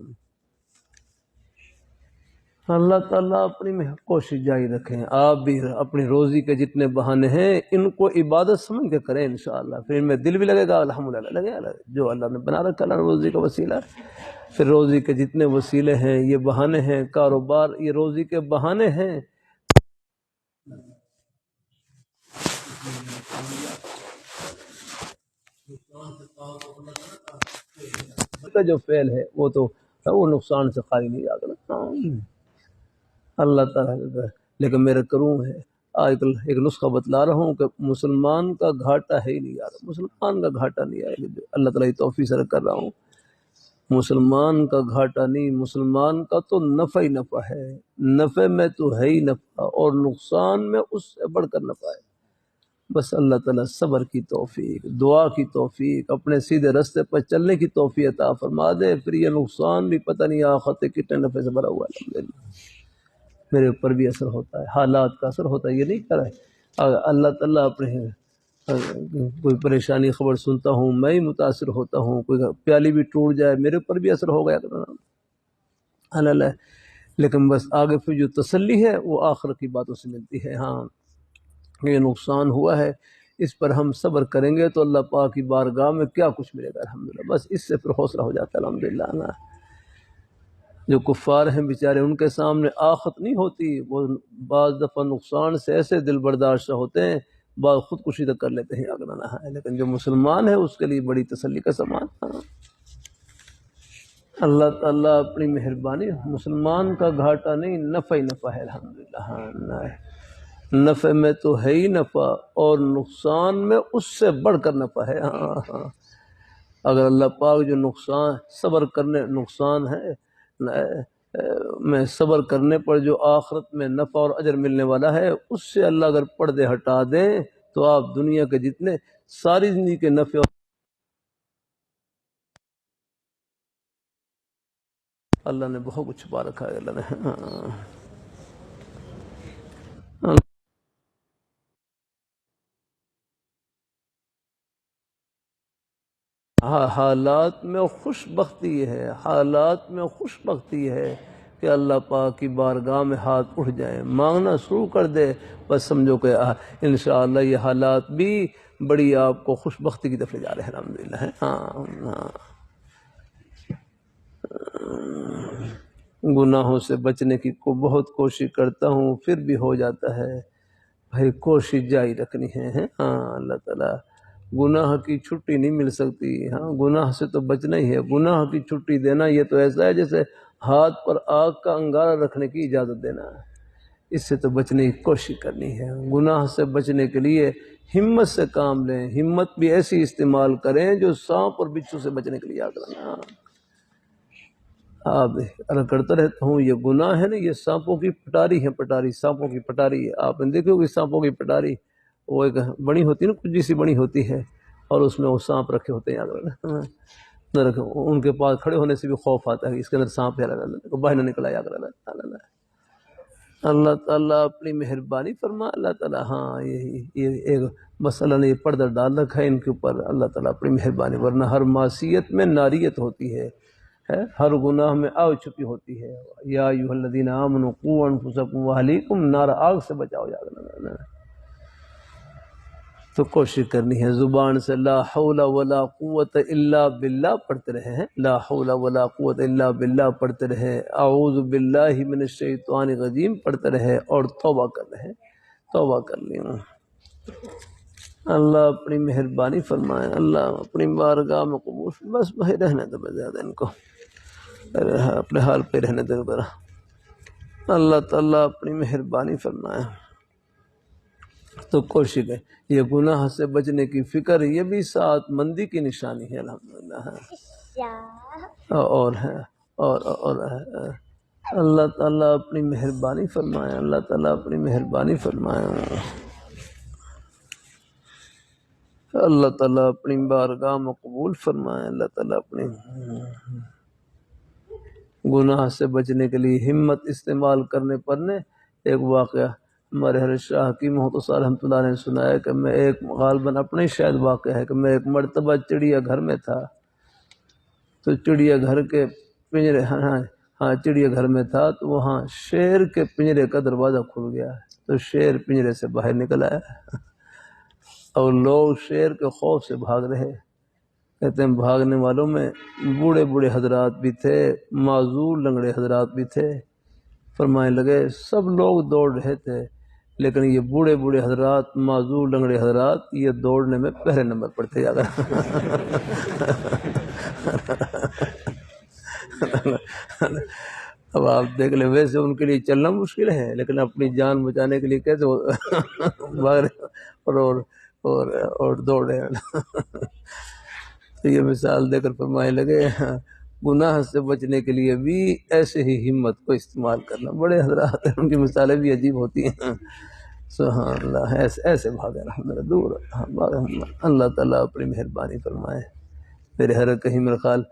اللہ تعالیٰ اپنی کوشش جاری رکھیں۔ آپ بھی اپنی روزی کے جتنے بہانے ہیں ان کو عبادت سمجھ کے کریں انشاءاللہ، پھر ان میں دل بھی لگے گا الحمدللہ، لگے گا جو اللہ نے بنا رکھا ہے روزی کا وسیلہ۔ پھر روزی کے جتنے وسیلے ہیں، یہ بہانے ہیں، کاروبار یہ روزی کے بہانے ہیں، کا جو فعل ہے وہ نقصان سے خالی نہیں جاتا اللہ تعالیٰ۔ لیکن میرے کروں ہے آج کل ایک نسخہ بتلا رہا ہوں کہ مسلمان کا گھاٹا ہے ہی نہیں یار، مسلمان کا گھاٹا نہیں آئے گا، اللہ تعالیٰ کی توفیق سے کر رہا ہوں، مسلمان کا گھاٹا نہیں، مسلمان کا تو نفع ہی نفع ہے، نفع میں تو ہے ہی نفع اور نقصان میں اس سے بڑھ کر نفع ہے۔ بس اللہ تعالیٰ صبر کی توفیق، دعا کی توفیق، اپنے سیدھے راستے پر چلنے کی توفیق عطا فرما دے، پھر یہ نقصان بھی پتہ نہیں آخرت کتنے نفع سے بھرا ہوا ہے۔ میرے اوپر بھی اثر ہوتا ہے، حالات کا اثر ہوتا ہے، یہ نہیں کر رہا ہے اللہ تعالیٰ اپنے کوئی پریشانی خبر سنتا ہوں میں ہی متاثر ہوتا ہوں، کوئی پیالی بھی ٹوٹ جائے میرے اوپر بھی اثر ہو گیا اللہ، لیکن بس آگے پھر جو تسلی ہے وہ آخرت کی باتوں سے ملتی ہے۔ ہاں یہ نقصان ہوا ہے، اس پر ہم صبر کریں گے تو اللہ پاک کی بارگاہ میں کیا کچھ ملے گا الحمدللہ، بس اس سے پھر حوصلہ ہو جاتا ہے الحمدللہ۔ جو کفار ہیں بیچارے ان کے سامنے آخت نہیں ہوتی، وہ بعض دفعہ نقصان سے ایسے دل برداشت ہوتے ہیں، بعض خودکشی تک کر لیتے ہیں اگر نہ ہے، لیکن جو مسلمان ہے اس کے لیے بڑی تسلی کا سامان۔ اللہ تعالیٰ اپنی مہربانی، مسلمان کا گھاٹا نہیں، نفع ہی نفع ہے الحمدللہ، ہاں نفع میں تو ہے ہی نفع اور نقصان میں اس سے بڑھ کر نفع ہے، ہاں اگر اللہ پاک جو نقصان صبر کرنے نقصان ہے میں صبر کرنے پر جو آخرت میں نفع اور اجر ملنے والا ہے، اس سے اللہ اگر پردے ہٹا دیں تو آپ دنیا کے جتنے ساری زندگی کے نفع اللہ نے بہت کچھ چھپا رکھا ہے، اللہ نے حالات میں خوش بختی ہے، حالات میں خوش بختی ہے کہ اللہ پاک کی بارگاہ میں ہاتھ اٹھ جائیں، مانگنا شروع کر دے، بس سمجھو کہ انشاءاللہ یہ حالات بھی بڑی آپ کو خوش بختی کی طرف لے جا رہے ہیں الحمدللہ۔ ہاں گناہوں سے بچنے کی بہت کوشش کرتا ہوں پھر بھی ہو جاتا ہے، بھائی کوشش جاری رکھنی ہے، ہاں اللہ تعالیٰ گناہ کی چھٹی نہیں مل سکتی، ہاں گناہ سے تو بچنا ہی ہے، گناہ کی چھٹی دینا یہ تو ایسا ہے جیسے ہاتھ پر آگ کا انگارہ رکھنے کی اجازت دینا ہے، اس سے تو بچنے کی کوشش کرنی ہے۔ گناہ سے بچنے کے لیے ہمت سے کام لیں، ہمت بھی ایسی استعمال کریں جو سانپ اور بچھو سے بچنے کے لیے یاد رکھنا۔ آپ ارے کرتا رہتا ہوں، یہ گناہ ہے نا، یہ سانپوں کی پٹاری ہے، پٹاری سانپوں کی پٹاری ہے۔ آپ نے دیکھو کہ سانپوں کی پٹاری وہ ایک بڑی ہوتی ہے نا، کچھ جیسی بڑی ہوتی ہے، اور اس میں وہ سانپ رکھے ہوتے ہیں، یاد رکھنا۔ ان کے پاس کھڑے ہونے سے بھی خوف آتا ہے، اس کے اندر سانپ ہے، باہر نہ نکلا، یاد رکھنا۔ اللہ تعالیٰ اپنی مہربانی فرما، اللہ تعالیٰ ہاں یہ ایک مسئلہ نے یہ پردہ ڈال رکھا ہے ان کے اوپر، اللہ تعالیٰ اپنی مہربانی، ورنہ ہر معصیت میں ناریت ہوتی ہے، ہر گناہ میں آگ چھپی ہوتی ہے۔ یا ایھا الذین آمنوا قوا انفسکم واہلیکم نارا، آگ سے بچاؤ، یاد رکھنا۔ تو کوشش کرنی ہے زبان سے لا حول ولا قوت الا باللہ پڑھتے رہے ہیں، لا حول ولا قوت الا باللہ پڑھتے رہے، اعوذ باللہ من الشیطان الرجیم پڑھتے رہے، اور توبہ کر رہے، توبہ کر لیں۔ اللہ اپنی مہربانی فرمائے، اللہ اپنی بارگاہ میں قبول، بس بھائی رہنے دو زیادہ ان کو، اپنے حال پہ رہنے دو ذرا۔ اللہ تعالیٰ اپنی مہربانی فرمائے۔ تو کوشش ہے، یہ گناہ سے بچنے کی فکر، یہ بھی سعادت مندی کی نشانی ہے، الحمدللہ۔ اور ہے اور اللہ تعالیٰ اپنی مہربانی فرمائے، اللہ تعالیٰ اپنی مہربانی فرمائے، اللہ تعالیٰ اپنی بارگاہ میں قبول فرمائے، اللہ تعالیٰ اپنی گناہ سے بچنے کے لیے ہمت استعمال کرنے پر نے ایک واقعہ ہمارے حضرت شاہ حکیم محمد رحمۃ اللہ نے سنایا کہ میں ایک غالباً اپنا ہی شاید واقعہ ہے کہ میں ایک مرتبہ چڑیا گھر میں تھا، تو چڑیا گھر کے پنجرے، ہاں چڑیا گھر میں تھا، تو وہاں شیر کے پنجرے کا دروازہ کھل گیا، تو شیر پنجرے سے باہر نکل آیا، اور لوگ شیر کے خوف سے بھاگ رہے۔ کہتے ہیں بھاگنے والوں میں بوڑھے بوڑھے حضرات بھی تھے، معذور لنگڑے حضرات بھی تھے۔ فرمانے لگے سب لوگ دوڑ رہے تھے، لیکن یہ بوڑھے بوڑھے حضرات، معذور لنگڑے حضرات، یہ دوڑنے میں پہلے نمبر پر تھے، اگر اب آپ دیکھ لیں، ویسے ان کے لیے چلنا مشکل ہے، لیکن اپنی جان بچانے کے لیے کیسے بھاگ رہے اور دوڑ رہے ہیں۔ تو یہ مثال دے کر فرمانے لگے گناہ سے بچنے کے لیے بھی ایسے ہی ہمت کو استعمال کرنا۔ بڑے حضرات ہیں، ان کی مثالیں بھی عجیب ہوتی ہیں، سبحان اللہ، ایسے بھاگے الحمدللہ دور۔ اللہ تعالیٰ اپنی مہربانی فرمائے۔ میرے حضرت کہیں میرے خیال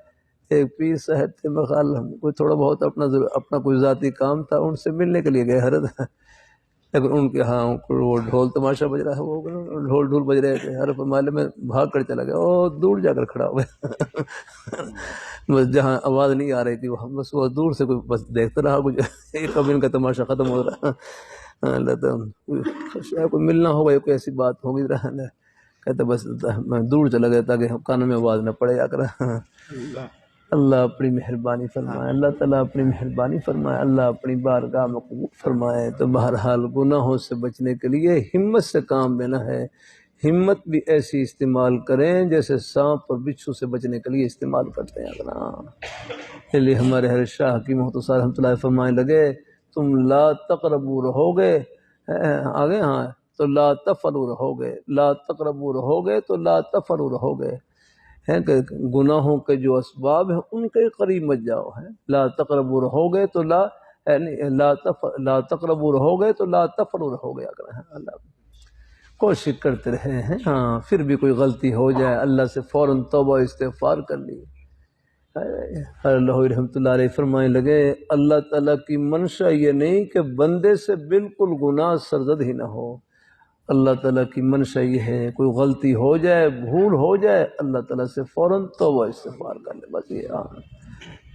ایک پیر صاحب تھے، میرے خیال کوئی تھوڑا بہت اپنا کوئی ذاتی کام تھا، ان سے ملنے کے لیے گئے حضرت، لیکن ان کے ہاں وہ ڈھول تماشا بج رہا ہے، وہ ڈھول بج رہے تھے، حضرت فرمانے میں بھاگ کر چلا گیا، اور دور جا کر کھڑا ہوا، بس جہاں آواز نہیں آ رہی تھی وہاں بس وہ دور سے کوئی بس دیکھتا رہا، کچھ کب ان کا تماشا ختم ہو رہا۔ کوئی ملنا ہوگا، کوئی ایسی بات ہوگی رہا، کہتے بس میں دور چلا گیا تاکہ کانوں میں آواز نہ پڑے آ کر۔ اللہ اپنی مہربانی فرمائے، اللہ تعالیٰ اپنی مہربانی فرمائے، اللہ اپنی بارگاہ میں قبول فرمائے۔ تو بہرحال گناہوں سے بچنے کے لیے ہمت سے کام لینا ہے، ہمت بھی ایسی استعمال کریں جیسے سانپ اور بچھو سے بچنے کے لیے استعمال کرتے ہیں۔ اس لیے ہمارے حضرت شاہ حکیم محمد رحمۃ اللہ فرمانے لگے تم لا تقربوا رہو گے، آگے ہاں تو لا تفعلوا رہو گے، لا تقربوا رہو گے تو لا تفعلوا رہو گے، ہے کہ گناہوں کے جو اسباب ہیں ان کے قریب مت جاؤ، ہے لا تقربوا رہو گے تو لا تقربوا رہو گے تو لا تفعلوا رہو گے، اللہ کوشش کرتے رہے ہیں، ہاں پھر بھی کوئی غلطی ہو جائے اللہ سے فوراً توبہ استغفار کر لی۔ اللہ رحمۃ اللہ علیہ فرمانے لگے اللہ تعالیٰ کی منشا یہ نہیں کہ بندے سے بالکل گناہ سرزد ہی نہ ہو، اللہ تعالیٰ کی منشا یہ ہے کوئی غلطی ہو جائے، بھول ہو جائے، اللہ تعالیٰ سے فوراً توبہ استغفار کر لے، بس یہ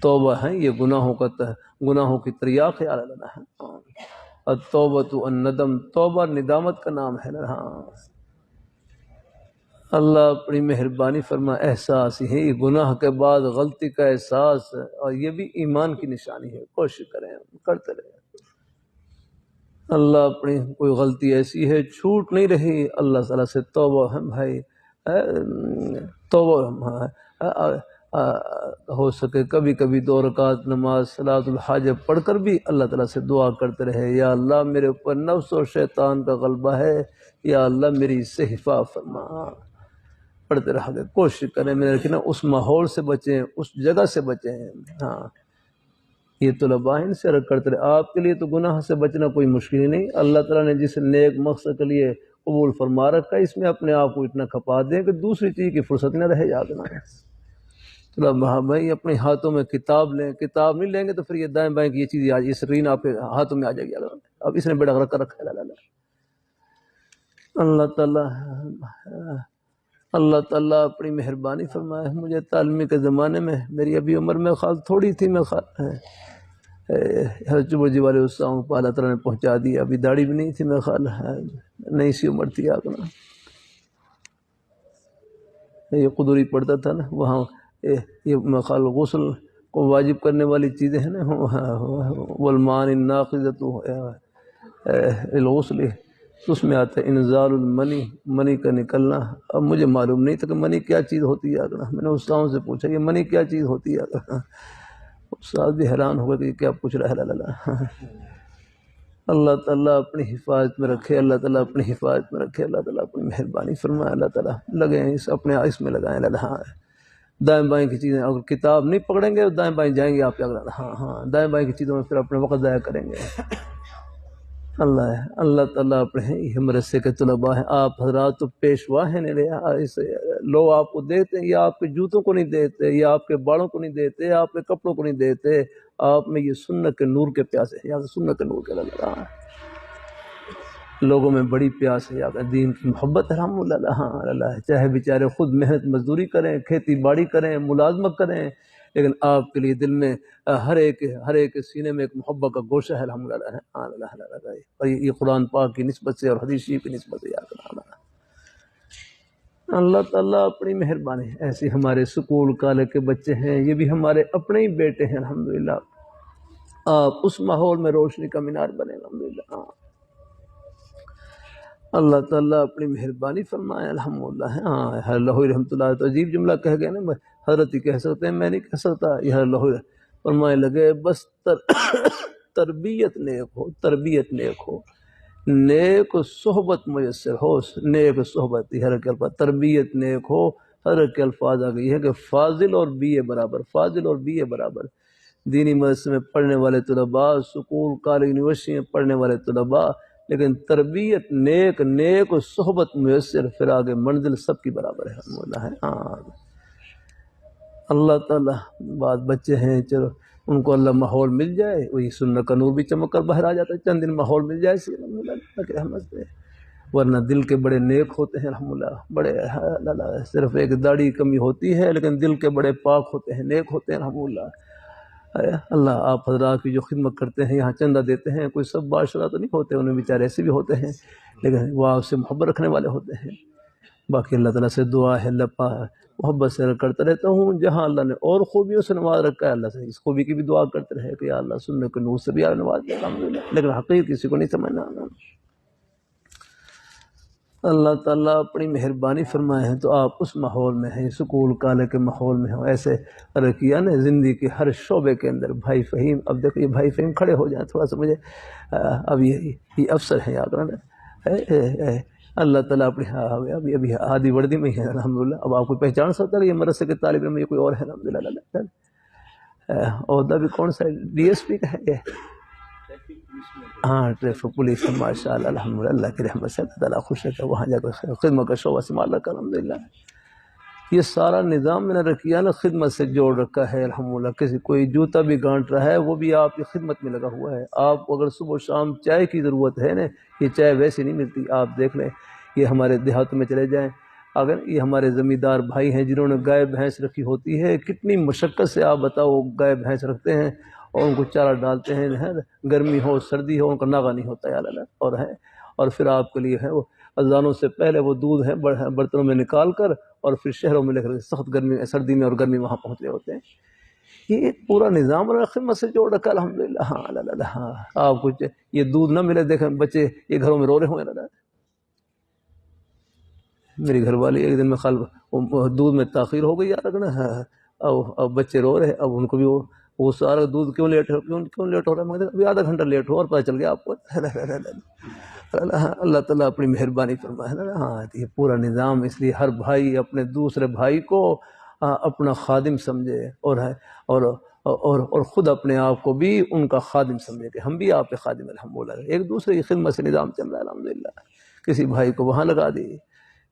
توبہ ہے، یہ گناہوں کی تریاق خیال لینا ہے۔ التوبۃ الندم، توبہ ندامت کا نام ہے نا۔ اللہ اپنی مہربانی فرما، احساس ہی یہ گناہ کے بعد غلطی کا احساس، اور یہ بھی ایمان کی نشانی ہے، کوشش کریں کرتے رہیں۔ اللہ اپنی کوئی غلطی ایسی ہے چھوٹ نہیں رہی، اللہ تعالیٰ سے توبہ ہے بھائی، توبہ ہو سکے کبھی کبھی 2 رکعت نماز صلاۃ الحاجت پڑھ کر بھی اللہ تعالیٰ سے دعا کرتے رہے، یا اللہ میرے اوپر نفس و شیطان کا غلبہ ہے، یا اللہ میری اس سے حفاظت فرما، پڑھتے رہا گے، کوشش کریں میرے لیکن اس ماحول سے بچیں، اس جگہ سے بچیں۔ ہاں یہ طلباء ان سے رد کرتے رہے۔ آپ کے لیے تو گناہ سے بچنا کوئی مشکل ہی نہیں، اللہ تعالیٰ نے جس نیک مقصد کے لیے قبول فرما رکھا ہے، اس میں اپنے آپ کو اتنا کھپا دیں کہ دوسری چیز کی فرصت نہ رہے، یاد نہ ہے۔ طلباء بھائی اپنے ہاتھوں میں کتاب لیں، کتاب نہیں لیں گے تو پھر یہ دائیں بائیں کی یہ چیز یہ اسکرین آپ کے ہاتھوں میں آ جائے گی، اب اس نے بیڑا غرق کر رکھا ہے۔ اللہ تعالیٰ اپنی مہربانی فرمائے۔ مجھے تعلیمی کے زمانے میں میری ابھی عمر میں خیال تھوڑی تھی، میں حضرت جی والے استاذوں کو اللہ تعالیٰ نے پہنچا دیا، ابھی داڑھی بھی نہیں تھی، میں خیال نئی سی عمر تھی آگنا، یہ قدوری پڑھتا تھا نا وہاں، یہ میں خیال غسل کو واجب کرنے والی چیزیں ہیں نا، والمان الناقضۃ الغسل، اس میں آتا ہے انزال المنی، منی کا نکلنا۔ اب مجھے معلوم نہیں تھا کہ منی کیا چیز ہوتی ہے، میں نے استاذوں سے پوچھا یہ منی کیا چیز ہوتی ہے، استاد بھی حیران ہو گئے کہ یہ کیا پوچھ رہا ہے۔ اللہ تعالیٰ اپنی حفاظت میں رکھے، اللہ تعالیٰ اپنی حفاظت میں رکھے، اللہ تعالیٰ اپنی مہربانی فرمائے، اللہ تعالیٰ لگیں اس میں لگائیں۔ ہاں دائیں بائیں کی چیزیں اگر کتاب نہیں پکڑیں گے دائیں بائیں جائیں گے آپ، ہاں دائیں بائیں کی چیزوں میں پھر اپنے وقت ضائع کریں گے۔ اللہ تعالیٰ اپنے یہ مدرسے کے طلباء ہیں، آپ حضرات تو پیشوا ہیں، لوگ آپ کو دیتے ہیں، یا آپ کے جوتوں کو نہیں دیتے، یا آپ کے باڑوں کو نہیں دیتے، آپ کے کپڑوں کو نہیں دیتے، آپ میں یہ سنت کے نور کے پیاسے ہیں، یا سنت کے نور کے لگ رہا ہے، لوگوں میں بڑی پیاس ہے، یا دین کی محبت ہے، الحمد للہ۔ ہاں اللہ چاہے بیچارے خود محنت مزدوری کریں، کھیتی باڑی کریں، ملازمت کریں، لیکن آپ کے لیے دل میں ہر ایک کے سینے میں ایک محبت کا گوشہ ہے، الحمد للہ۔ اور یہ قرآن پاک کی نسبت سے اور حدیث شریف کی نسبت سے یاد رکھنا۔ اللہ تعالیٰ اپنی مہربانی، ایسے ہمارے سکول کالج کے بچے ہیں، یہ بھی ہمارے اپنے ہی بیٹے ہیں، الحمدللہ۔ آپ اس ماحول میں روشنی کا مینار بنے، الحمدللہ۔ اللہ تعالیٰ اپنی مہربانی فرمائے، الحمدللہ۔ ہاں اللہ رحمۃ اللہ تو عجیب جملہ کہہ گئے نا، حضرت ہی کہہ سکتے ہیں، میں نہیں کہہ سکتا، یہ اللہ فرمائے لگے بس تربیت نیک ہو، تربیت نیک ہو، نیک صحبت میسر ہو، نیک صحبت، ہر کے الفاظ تربیت نیک ہو، ہر کے الفاظ آ گئی ہے کہ فاضل اور بی اے برابر، فاضل اور بی اے برابر۔ دینی مدرسے میں پڑھنے والے طلباء، سکول کالج یونیورسٹی میں پڑھنے والے طلباء، لیکن تربیت نیک و صحبت میسر، پھر آگے منزل سب کی برابر ہے۔ ہاں اللہ تعالیٰ بعض بچے ہیں چلو ان کو اللہ ماحول مل جائے، وہی سنت کا نور بھی چمک کر باہر آ جاتا ہے، چند دن ماحول مل جائے اللہ کی رحمت سے، ورنہ دل کے بڑے نیک ہوتے ہیں، الحمدللہ، بڑے صرف ایک داڑھی کمی ہوتی ہے لیکن دل کے بڑے پاک ہوتے ہیں، نیک ہوتے ہیں، الحمدللہ۔ اللہ آپ حضرات کی جو خدمت کرتے ہیں، یہاں چندہ دیتے ہیں، کوئی سب بادشاہ تو نہیں ہوتے، انہیں بیچارے ایسے بھی ہوتے ہیں لیکن وہ آپ سے محبت رکھنے والے ہوتے ہیں۔ باقی اللہ تعالیٰ سے دعا ہے، اللہ محبت سے کرتا رہتا ہوں، جہاں اللہ نے اور خوبیوں سے نواز رکھا ہے اللہ سے اس خوبی کی بھی دعا کرتے رہے کہ یا اللہ سننے کے نور سے بھی نواز دے، الحمدللہ، لیکن حقیقت کسی کو نہیں سمجھنا۔ اللہ تعالیٰ اپنی مہربانی فرمائے ہیں تو آپ اس ماحول میں ہیں، سکول کالج کے ماحول میں ہوں، ایسے کیا نا زندگی کے ہر شعبے کے اندر۔ بھائی فہیم، اب دیکھو یہ بھائی فہیم کھڑے ہو جائیں تھوڑا سا، مجھے اب یہ افسر ہیں یاد رکھنا، اللہ تعالیٰ اپنی ابھی آدھی وردی میں ہی ہے، الحمدللہ۔ اب آپ کو پہچان سکتا ہے کہ یہ مدرسے کے طالب علم، یہ کوئی اور ہے، الحمدللہ۔ عہدہ بھی کون سا ہے؟ ڈی ایس پی کا ہے یہ؟ ہاں ٹریفک پولیس، ماشاء اللہ، الحمدللہ، اللہ کی رحمت سے اللہ تعالیٰ خوش ہے، وہاں جا کر خدمت کا شعبہ سنبھال رکھا، الحمدللہ۔ یہ سارا نظام میں نے رکھا نا، خدمت سے جوڑ رکھا ہے، الحمدللہ۔ کسی کوئی جوتا بھی گانٹ رہا ہے وہ بھی آپ کی خدمت میں لگا ہوا ہے۔ آپ کو اگر صبح و شام چائے کی ضرورت ہے نا، یہ چائے ویسی نہیں ملتی، آپ دیکھ لیں، یہ ہمارے دیہاتوں میں چلے جائیں، اگر یہ ہمارے زمیندار بھائی ہیں جنہوں نے گائے بھینس رکھی ہوتی ہے، کتنی مشقت سے آپ بتاؤ گائے بھینس رکھتے ہیں اور ان کو چارہ ڈالتے ہیں، گرمی ہو سردی ہو ان کا ناغہ نہیں ہوتا ہے، اللہ، اور پھر آپ کے لیے ہے وہ اذانوں سے پہلے وہ دودھ ہے برتنوں میں نکال کر اور پھر شہروں میں لے کر سخت گرمی، سردی میں اور گرمی وہاں پہنچ رہے ہوتے ہیں۔ یہ ایک پورا نظام اور خدمت سے جوڑ رکھا، الحمدللہ۔ ہاں اللہ، ہاں آپ کچھ یہ دودھ نہ ملے، دیکھیں بچے یہ گھروں میں رو رہے ہوئے، اللہ۔ میری گھر والی ایک دن میں دودھ میں تاخیر ہو گئی، یاد رکھنا، اب بچے رو رہے، اب ان کو بھی وہ سارا دودھ کیوں لیٹ ہو رہا ہے؟ مگر ابھی آدھا گھنٹہ لیٹ ہو اور پتہ چل گیا آپ کو۔ اللہ تعالیٰ اپنی مہربانی فرمائے نا۔ ہاں یہ پورا نظام، اس لیے ہر بھائی اپنے دوسرے بھائی کو اپنا خادم سمجھے، اور خود اپنے آپ کو بھی ان کا خادم سمجھے کہ ہم بھی آپ کے خادم الحمدللہ، ایک دوسرے کی خدمت سے نظام چل رہا ہے الحمدللہ۔ کسی بھائی کو وہاں لگا دی۔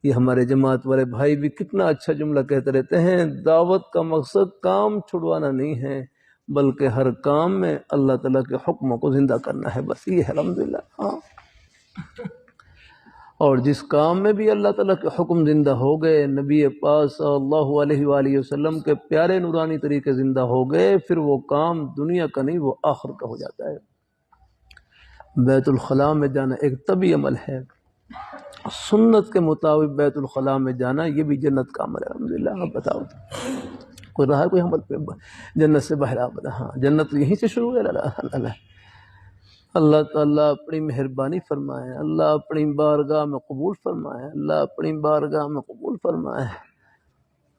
یہ ہمارے جماعت والے بھائی بھی کتنا اچھا جملہ کہتے رہتے ہیں، دعوت کا مقصد کام چھڑوانا نہیں ہے بلکہ ہر کام میں اللہ تعالیٰ کے حکموں کو زندہ کرنا ہے، بس یہ ہے الحمدللہ۔ ہاں، اور جس کام میں بھی اللہ تعالیٰ کے حکم زندہ ہو گئے، نبی پاک صلی اللہ علیہ وآلہ وسلم کے پیارے نورانی طریقے زندہ ہو گئے، پھر وہ کام دنیا کا نہیں، وہ آخر کا ہو جاتا ہے۔ بیت الخلاء میں جانا ایک طبی عمل ہے، سنت کے مطابق بیت الخلاء میں جانا یہ بھی جنت کا عمل ہے الحمدللہ۔ آپ بتاؤ کوئی رہا ہے کوئی عمل پہ جنت سے باہر؟ آپ بتا۔ ہاں، جنت یہیں سے شروع ہے۔ اللہ تعالیٰ اپنی مہربانی فرمائے، اللہ اپنی بارگاہ میں قبول فرمائے، اللہ اپنی بارگاہ میں قبول فرمائے،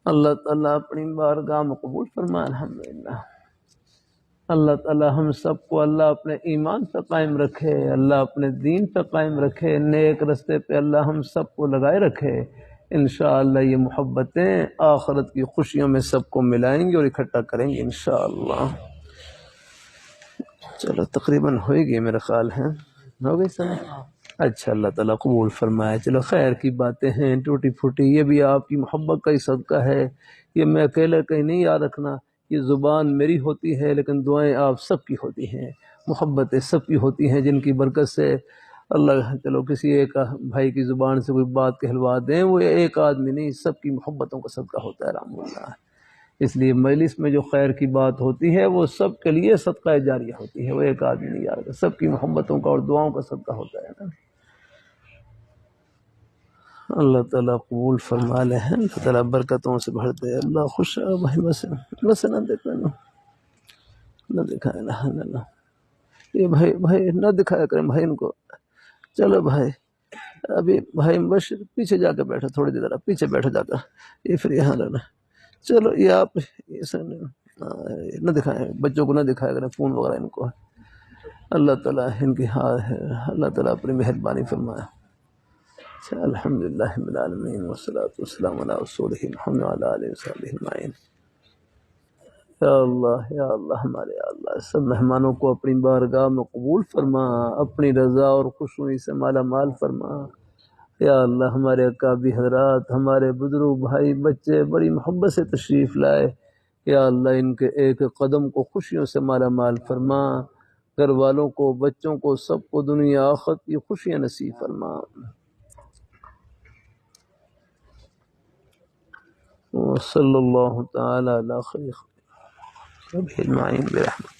اللہ تعالیٰ اپنی بارگاہ میں قبول فرمائے الحمدللہ۔ اللہ تعالیٰ ہم سب کو اللہ اپنے ایمان پہ قائم رکھے، اللہ اپنے دین پہ قائم رکھے، نیک رستے پہ اللہ ہم سب کو لگائے رکھے۔ انشاءاللہ یہ محبتیں آخرت کی خوشیوں میں سب کو ملائیں گی اور اکٹھا کریں گے انشاءاللہ۔ چلو تقریباً ہوئے گی میرا خیال ہے، ہو گئی سر؟ اچھا، اللہ تعالیٰ قبول فرمائے۔ چلو خیر کی باتیں ہیں، ٹوٹی پھوٹی، یہ بھی آپ کی محبت کا ہی صدقہ ہے۔ یہ میں اکیلے کہیں نہیں یاد رکھنا، یہ زبان میری ہوتی ہے لیکن دعائیں آپ سب کی ہوتی ہیں، محبتیں سب کی ہوتی ہیں، جن کی برکت سے اللہ چلو کسی ایک بھائی کی زبان سے کوئی بات کہلوا دیں، وہ ایک آدمی نہیں، سب کی محبتوں کا صدقہ ہوتا ہے الحمدللہ۔ اس لیے مجلس میں جو خیر کی بات ہوتی ہے وہ سب کے لیے صدقہ جاریہ ہوتی ہے، وہ ایک آدمی نہیں یاد، سب کی محبتوں کا اور دعاؤں کا صدقہ ہوتا ہے نا۔ اللہ تعالیٰ قبول فرما لے، اللہ تعالیٰ برکتوں سے بھر دے، اللہ خوش ہے بھائی، بس نہ دیکھنا، نہ دکھائے نہ یہ بھائی نہ دکھایا کریں بھائی ان کو۔ چلو بھائی، ابھی بھائی بس پیچھے جا کے بیٹھا، تھوڑی دیر آپ پیچھے بیٹھو جا کر، یہ پھر یہاں رہنا۔ چلو یہ آپ نہ دکھائیں، بچوں کو نہ دکھایا کریں فون وغیرہ ان کو۔ اللہ تعالیٰ ان کی حال ہے، اللہ تعالیٰ اپنی مہربانی فرمائے۔ الحمدللہ رب العالمین والصلاۃ والسلام علی رسولہ محمد وعلی آلہ وصحبہ اجمعین۔ یا اللہ ہمارے یا اللہ سب مہمانوں کو اپنی بارگاہ میں قبول فرما، اپنی رضا اور خوشنودی سے مالا مال فرما۔ یا اللہ ہمارے اکابی حضرات، ہمارے بزرگ بھائی بچے بڑی محبت سے تشریف لائے، یا اللہ ان کے ایک قدم کو خوشیوں سے مالا مال فرما، گھر والوں کو، بچوں کو، سب کو دنیا آخرت کی خوشیاں نصیب فرما۔ وصلی اللہ تعالی علی خیر خلقہ اجمعین برحمتہ۔